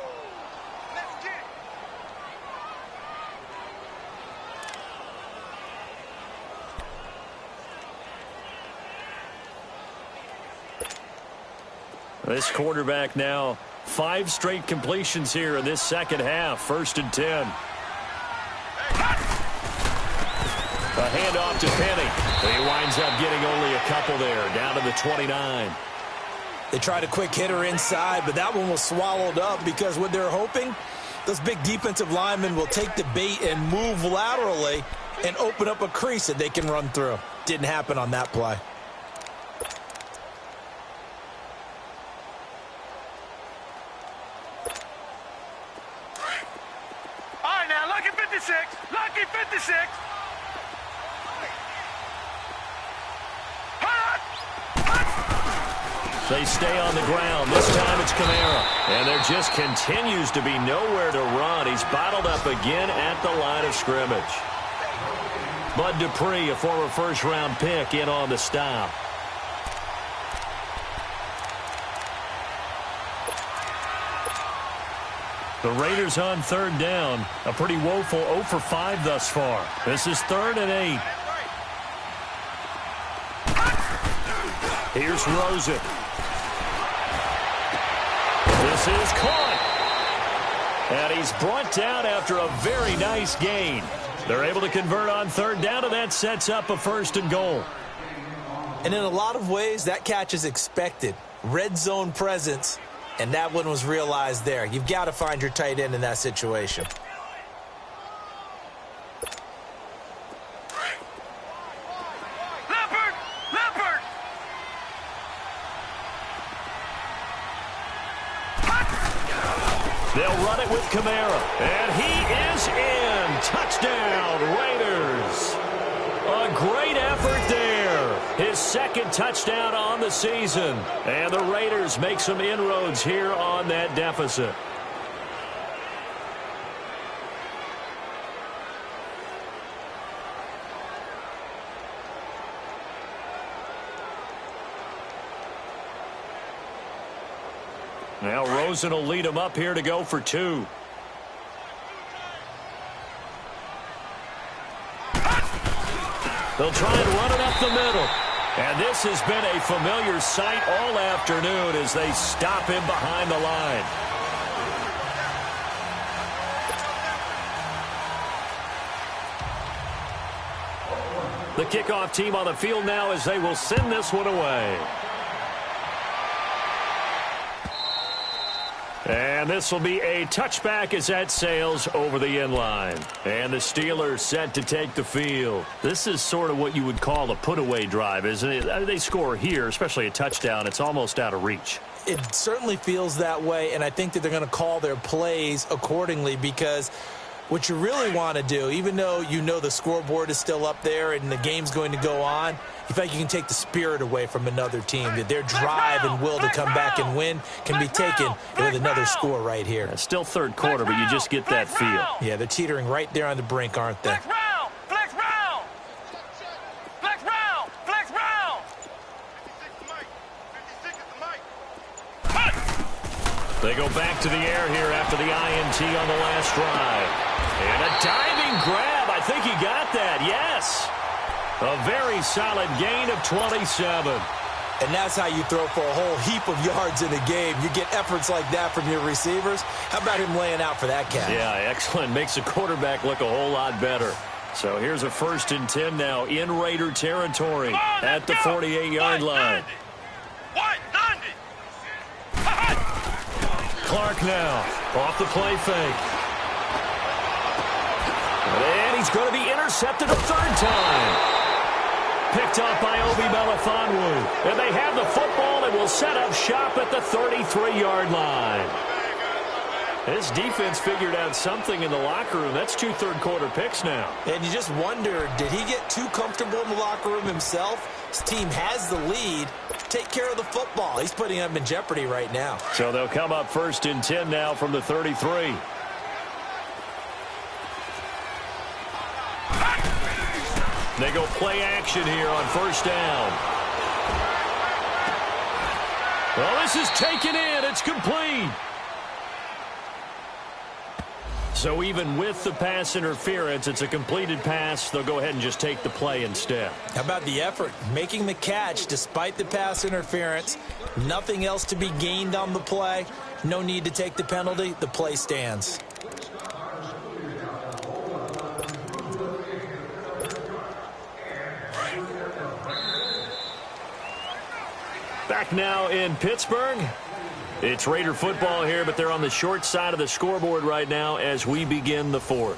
This quarterback now 5 straight completions here in this second half. 1st and 10. A handoff to Penny. He winds up getting only a couple there, down to the 29. They tried a quick hitter inside, but that one was swallowed up because what they're hoping, those big defensive linemen will take the bait and move laterally and open up a crease that they can run through. Didn't happen on that play. Lucky 56! Lucky 56! They stay on the ground. This time it's Kamara. And there just continues to be nowhere to run. He's bottled up again at the line of scrimmage. Bud Dupree, a former first-round pick, in on the stop. The Raiders on 3rd down. A pretty woeful 0 for 5 thus far. This is 3rd and 8. Here's Rosen. This is caught. And he's brought down after a very nice gain. They're able to convert on 3rd down, and that sets up a 1st and goal. And in a lot of ways, that catch is expected. Red zone presence. And that one was realized there. You've got to find your tight end in that situation. Leopard! Leopard! They'll run it with Kamara. And he is in. Touchdown, Raiders. A great effort there. His 2nd touchdown on the season. And the Raiders make some inroads here on that deficit. Now Rosen will lead him up here to go for 2. They'll try and run it up the middle. And this has been a familiar sight all afternoon as they stop him behind the line. The kickoff team on the field now as they will send this one away. And this will be a touchback as that sails over the end line. And the Steelers set to take the field. This is sort of what you would call a put-away drive, isn't it? They score here, especially a touchdown. It's almost out of reach. It certainly feels that way, and I think that they're going to call their plays accordingly because what you really want to do, even though you know the scoreboard is still up there and the game's going to go on, you feel like you can take the spirit away from another team, that their drive and will to come back and win can be taken with another score right here. It's still third quarter, but you just get that feel. Yeah, they're teetering right there on the brink, aren't they? Flex round! Flex round! Flex round! They go back to the air here after the INT on the last drive. And a diving grab. I think he got that. Yes. A very solid gain of 27. And that's how you throw for a whole heap of yards in a game. You get efforts like that from your receivers. How about him laying out for that catch? Yeah, excellent. Makes the quarterback look a whole lot better. So here's a 1st and 10 now in Raider territory at the 48-yard line. Clark now off the play fake. And he's going to be intercepted a 3rd time. Picked up by Obi Melifonwu. And they have the football and will set up shop at the 33-yard line. This defense figured out something in the locker room. That's 2 third-quarter picks now. And you just wonder, did he get too comfortable in the locker room himself? His team has the lead. Take care of the football. He's putting them in jeopardy right now. So they'll come up 1st and 10 now from the 33. They go play action here on 1st down. Well, this is taken in. It's complete. So even with the pass interference, it's a completed pass. They'll go ahead and just take the play instead. How about the effort? Making the catch despite the pass interference. Nothing else to be gained on the play. No need to take the penalty. The play stands. Back now in Pittsburgh. It's Raider football here, but they're on the short side of the scoreboard right now as we begin the 4th.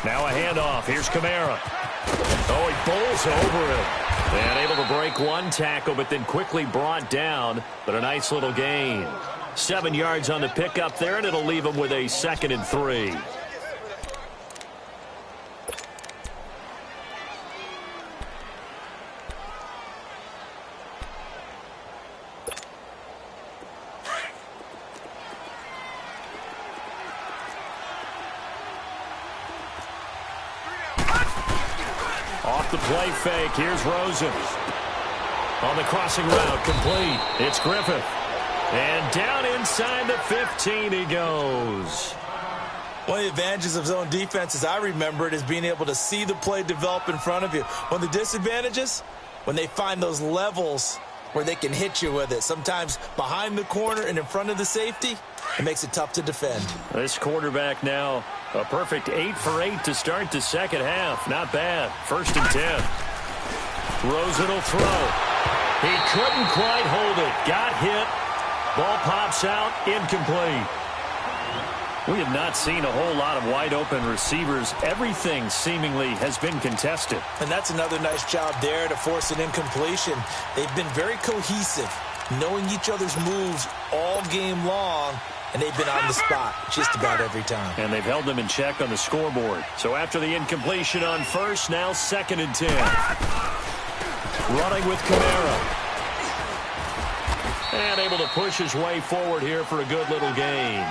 Now a handoff. Here's Kamara. Oh, he bowls over it. And able to break one tackle, but then quickly brought down. But a nice little gain. 7 yards on the pickup there, and it'll leave him with a 2nd and 3. Off the play fake, here's Rosen. On the crossing route, complete. It's Griffith. And down inside the 15 he goes. One of the advantages of zone defense, as I remember it, is being able to see the play develop in front of you. One of the disadvantages, when they find those levels where they can hit you with it. Sometimes behind the corner and in front of the safety, it makes it tough to defend. This quarterback now, a perfect 8 for 8 to start the second half. Not bad. 1st and 10. Rosen will throw. He couldn't quite hold it. Got hit. Ball pops out. Incomplete. We have not seen a whole lot of wide open receivers. Everything seemingly has been contested. And that's another nice job there to force an incompletion. They've been very cohesive, knowing each other's moves all game long, and they've been on the spot just about every time. And they've held them in check on the scoreboard. So after the incompletion on 1st, now 2nd and 10. Running with Kamara. And able to push his way forward here for a good little gain.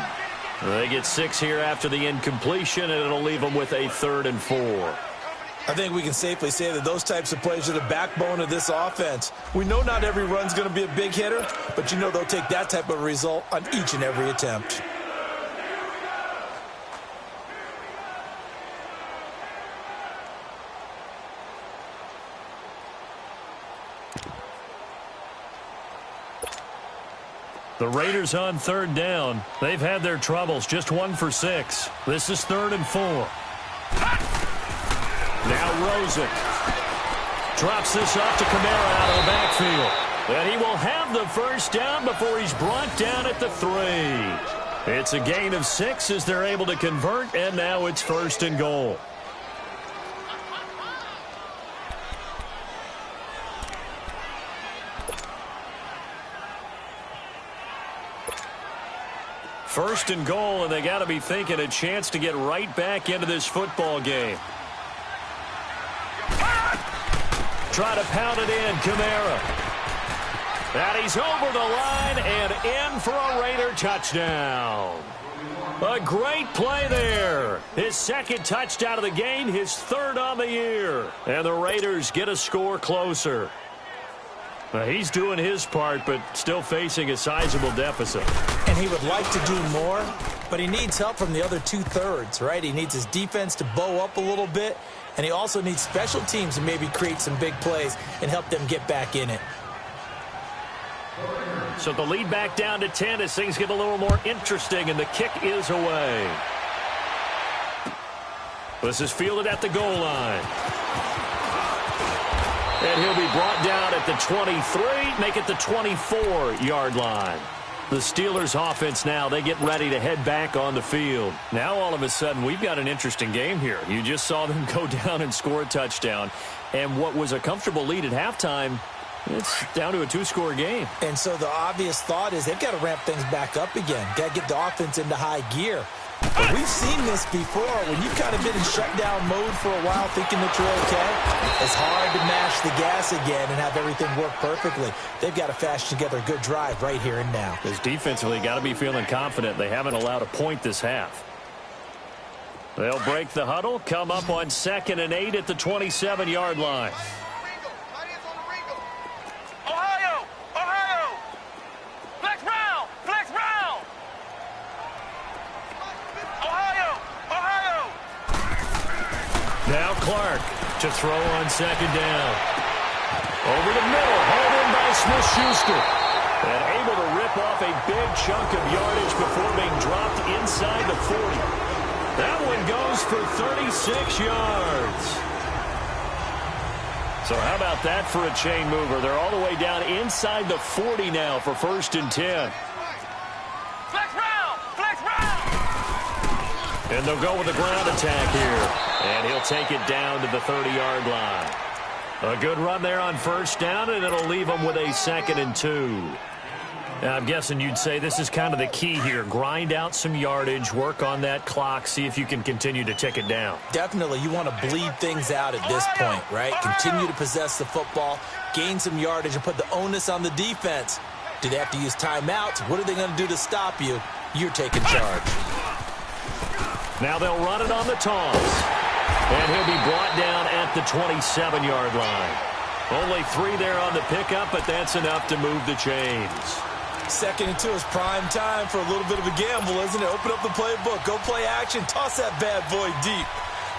They get 6 here after the incompletion, and it'll leave them with a 3rd and 4. I think we can safely say that those types of plays are the backbone of this offense. We know not every run's going to be a big hitter, but you know they'll take that type of result on each and every attempt. The Raiders on third down. They've had their troubles, just 1 for 6. This is 3rd and 4. Now Rosen drops this off to Kamara out of the backfield. And he will have the first down before he's brought down at the 3. It's a gain of 6 as they're able to convert, and now it's 1st and goal. First and goal, and they got to be thinking a chance to get right back into this football game. Try to pound it in, Kamara. And he's over the line and in for a Raider touchdown. A great play there. His 2nd touchdown of the game, his 3rd on the year. And the Raiders get a score closer. He's doing his part, but still facing a sizable deficit. And he would like to do more, but he needs help from the other 2/3, right? He needs his defense to bow up a little bit, and he also needs special teams to maybe create some big plays and help them get back in it. So the lead back down to 10 as things get a little more interesting, and the kick is away. This is fielded at the goal line. And he'll be brought down at the 23, make it the 24-yard line. The Steelers offense now, they get ready to head back on the field. Now all of a sudden we've got an interesting game here. You just saw them go down and score a touchdown. And what was a comfortable lead at halftime, it's down to a 2-score game. And so the obvious thought is they've got to ramp things back up again. Got to get the offense into high gear. But we've seen this before. When you've kind of been in shutdown mode for a while thinking that you're okay, it's hard to mash the gas again and have everything work perfectly. They've got to fashion together a good drive right here and now. Because defensively, got to be feeling confident. They haven't allowed a point this half. They'll break the huddle, come up on 2nd and 8 at the 27-yard line. Now Clark to throw on 2nd down. Over the middle, hauled in by Smith-Schuster. And able to rip off a big chunk of yardage before being dropped inside the 40. That one goes for 36 yards. So how about that for a chain mover? They're all the way down inside the 40 now for 1st and 10. Flex round! Flex round! And they'll go with a ground attack here. And he'll take it down to the 30-yard line. A good run there on 1st down, and it'll leave them with a 2nd and 2. Now, I'm guessing you'd say this is kind of the key here. Grind out some yardage, work on that clock, see if you can continue to tick it down. Definitely, you want to bleed things out at this point, right? Continue to possess the football, gain some yardage, and put the onus on the defense. Do they have to use timeouts? What are they going to do to stop you? You're taking charge. Now they'll run it on the toss. And he'll be brought down at the 27-yard line. Only 3 there on the pickup, but that's enough to move the chains. 2nd and 2 is prime time for a little bit of a gamble, isn't it? Open up the playbook, go play action, toss that bad boy deep.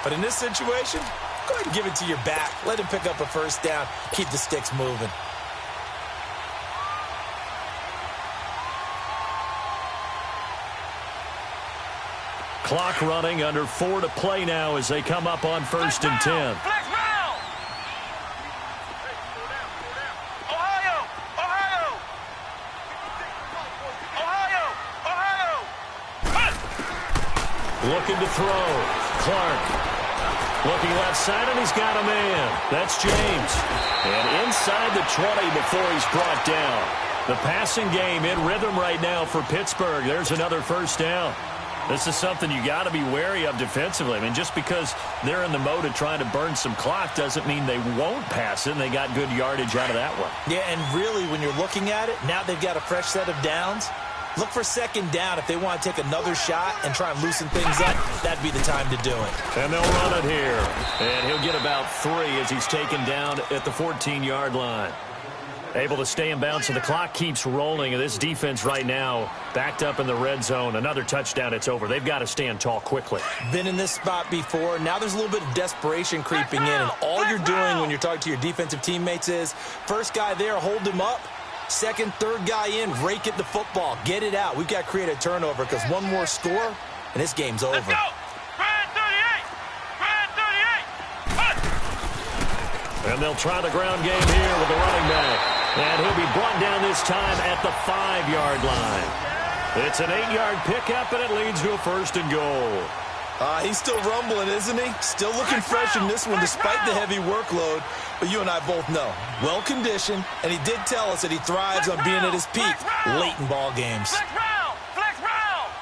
But in this situation, go ahead and give it to your back. Let him pick up a 1st down, keep the sticks moving. Clock running, under 4 to play now as they come up on 1st and 10. Flex round! Ohio! Ohio! Ohio! Ohio! Looking to throw. Clark. Looking left side, and he's got a man. That's James. And inside the 20 before he's brought down. The passing game in rhythm right now for Pittsburgh. There's another 1st down. This is something you got to be wary of defensively. I mean, just because they're in the mode of trying to burn some clock doesn't mean they won't pass it, and they got good yardage out of that one. Yeah, and really, when you're looking at it, now they've got a fresh set of downs. Look for 2nd down. If they want to take another shot and try and loosen things up, that'd be the time to do it. And they'll run it here. And he'll get about 3 as he's taken down at the 14-yard line. Able to stay in bounds, so the clock keeps rolling. And this defense right now backed up in the red zone. Another touchdown, it's over. They've got to stand tall quickly. Been in this spot before. Now there's a little bit of desperation creeping in. And all you're doing when you're talking to your defensive teammates is, first guy there, hold him up. Second, third guy in, rake at the football. Get it out. We've got to create a turnover because one more score, and this game's over. Let's go. Brad 38. Brad 38. Punt. And they'll try the ground game here with the running back. And he'll be brought down this time at the 5-yard line. It's an 8-yard pickup, and it leads to a 1st and goal. He's still rumbling, isn't he? Still looking fresh in this one despite the heavy workload. But you and I both know, well-conditioned, and he did tell us that he thrives on being at his peak late in ball games. Flex round. Flex round.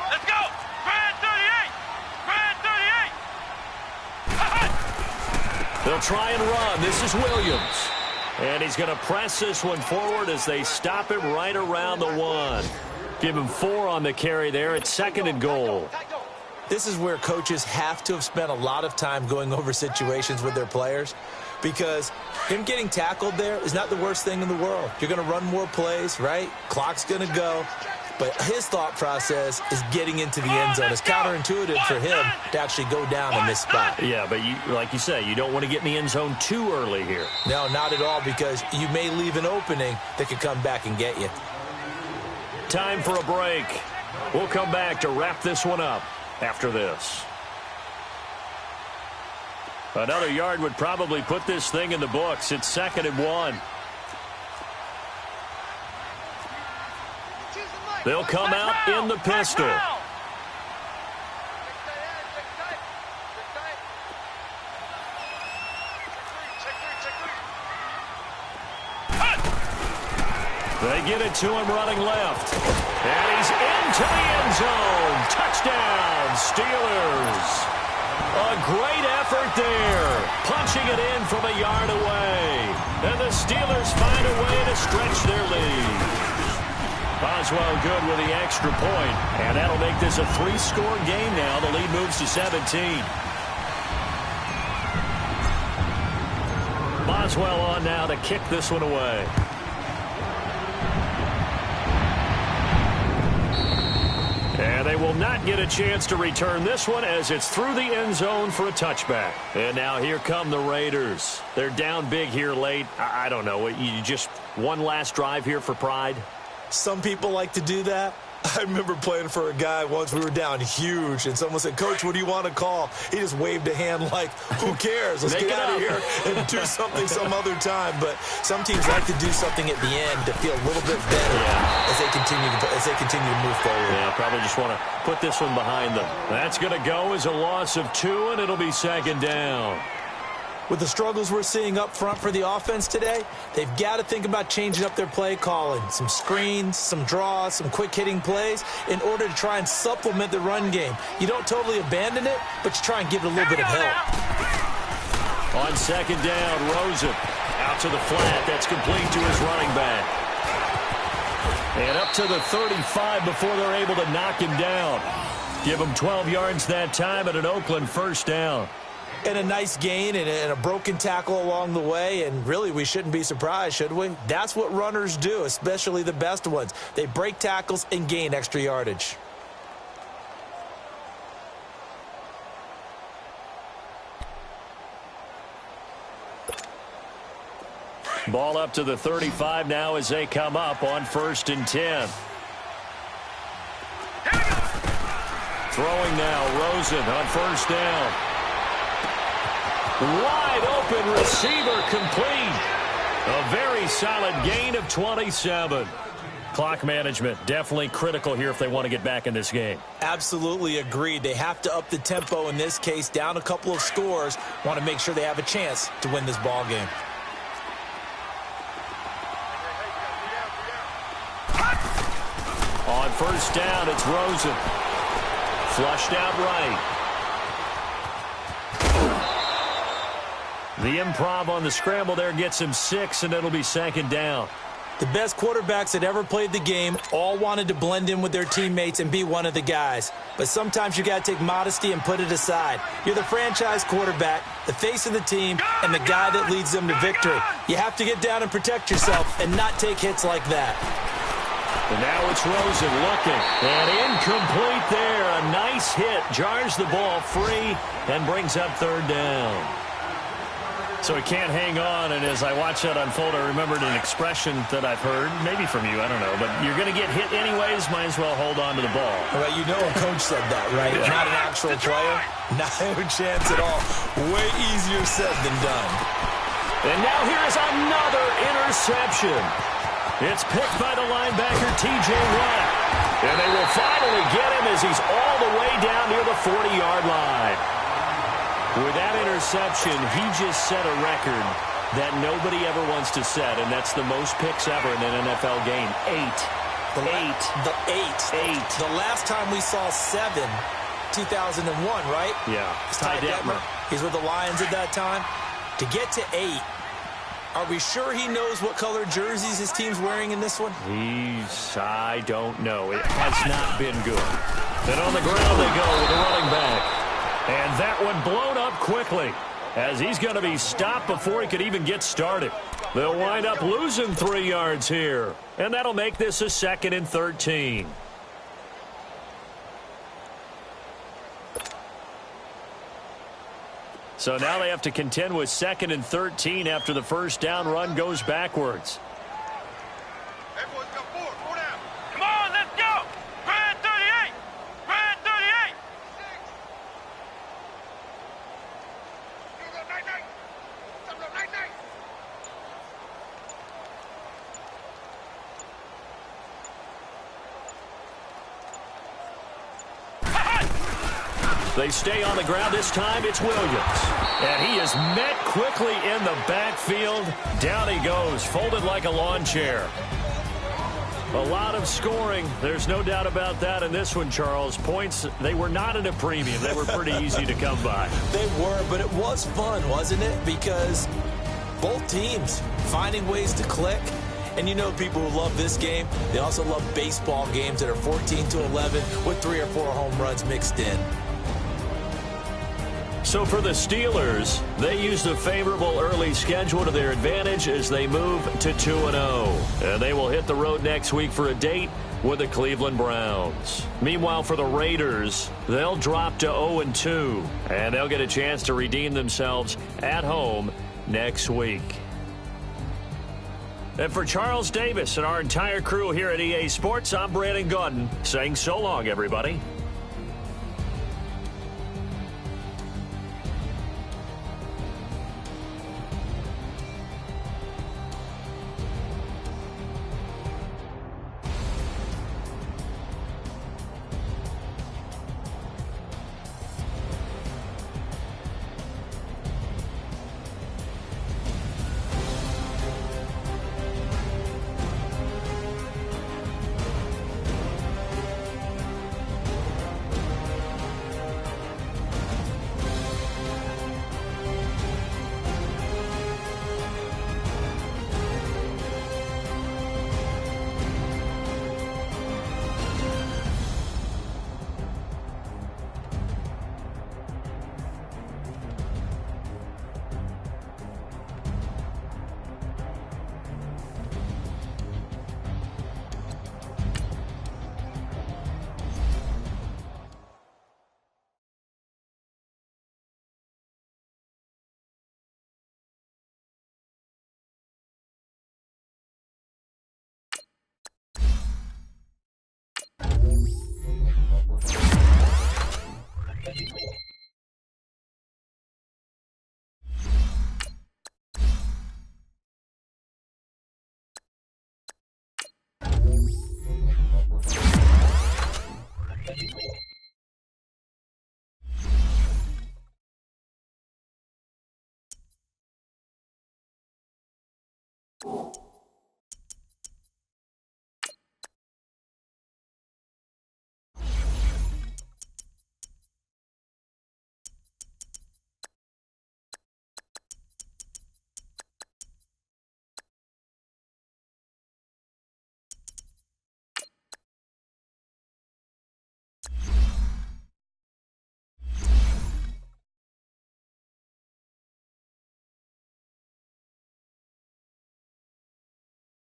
Let's go. Brad 38. Brad 38. They'll try and run. This is Williams. And he's going to press this one forward as they stop him right around the 1. Give him 4 on the carry there. It's 2nd and goal. This is where coaches have to have spent a lot of time going over situations with their players because him getting tackled there is not the worst thing in the world. You're going to run more plays, right? Clock's going to go. But his thought process is getting into the end zone. It's counterintuitive for him to actually go down in this spot. Yeah, but like you say, you don't want to get in the end zone too early here. No, not at all, because you may leave an opening that could come back and get you. Time for a break. We'll come back to wrap this one up after this. Another yard would probably put this thing in the books. It's 2nd and 1. They'll come out in the pistol. They get it to him running left. And he's into the end zone. Touchdown, Steelers. A great effort there. Punching it in from a yard away. And the Steelers find a way to stretch their lead. Boswell good with the extra point. And that'll make this a 3-score game now. The lead moves to 17. Boswell on now to kick this one away. And they will not get a chance to return this one as it's through the end zone for a touchback. And now here come the Raiders. They're down big here late. I don't know. You just one last drive here for pride? Some people like to do that. I remember playing for a guy once. We were down huge, and someone said, "Coach, what do you want to call?" He just waved a hand like, who cares? Let's get out of here and do something some other time. But some teams like to do something at the end to feel a little bit better as they continue to move forward. Yeah, probably just want to put this one behind them. That's going to go as a loss of 2, and it'll be 2nd down. With the struggles we're seeing up front for the offense today, they've got to think about changing up their play calling. Some screens, some draws, some quick-hitting plays in order to try and supplement the run game. You don't totally abandon it, but you try and give it a little bit of help. On 2nd down, Rosen out to the flat. That's complete to his running back. And up to the 35 before they're able to knock him down. Give him 12 yards that time and an Oakland 1st down. And a nice gain and a broken tackle along the way, and really we shouldn't be surprised, should we? That's what runners do, especially the best ones. They break tackles and gain extra yardage. Ball up to the 35 now as they come up on 1st and 10. Throwing now, Rosen on 1st down. Wide open receiver complete. A very solid gain of 27. Clock management definitely critical here if they want to get back in this game. Absolutely agreed. They have to up the tempo in this case, down a couple of scores. Want to make sure they have a chance to win this ball game. On 1st down, it's Rosen. Flushed out right. The improv on the scramble there gets him 6, and it'll be 2nd down. The best quarterbacks that ever played the game all wanted to blend in with their teammates and be one of the guys. But sometimes you got to take modesty and put it aside. You're the franchise quarterback, the face of the team, and the guy that leads them to victory. You have to get down and protect yourself and not take hits like that. And now it's Rosen looking. And incomplete there. A nice hit. Jars the ball free and brings up 3rd down. So he can't hang on, and as I watch that unfold, I remembered an expression that I've heard, maybe from you, I don't know, but you're going to get hit anyways, might as well hold on to the ball. Well, you know a coach said that, right? Yeah. Not an actual player. Not a chance at all. Way easier said than done. And now here is another interception. It's picked by the linebacker, T.J. Watt. And they will finally get him as he's all the way down near the 40-yard line. With that interception, he just set a record that nobody ever wants to set, and that's the most picks ever in an NFL game. 8. The last time we saw 7, 2001, right? Yeah. Ty Detmer. He's with the Lions at that time. To get to 8, are we sure he knows what color jerseys his team's wearing in this one? I don't know. It has not been good. Then on the ground they go with the running back. And that one blown up quickly as he's going to be stopped before he could even get started. They'll wind up losing 3 yards here. And that'll make this a 2nd and 13. So now they have to contend with 2nd and 13 after the first down run goes backwards. Everyone's got 4. 4 down. Come on, let's go. Grand 38. Grand 38. 6. They stay on the ground. This time it's Williams. And he is met quickly in the backfield. Down he goes, folded like a lawn chair. A lot of scoring. There's no doubt about that in this one, Charles. Points, they were not at a premium. They were pretty easy to come by. They were, but it was fun, wasn't it? Because both teams finding ways to click. And you know people who love this game, they also love baseball games that are 14-11 with 3 or 4 home runs mixed in. So for the Steelers, they used a favorable early schedule to their advantage as they move to 2-0. And they will hit the road next week for a date with the Cleveland Browns. Meanwhile, for the Raiders, they'll drop to 0-2. And they'll get a chance to redeem themselves at home next week. And for Charles Davis and our entire crew here at EA Sports, I'm Brandon Gaudin saying so long, everybody.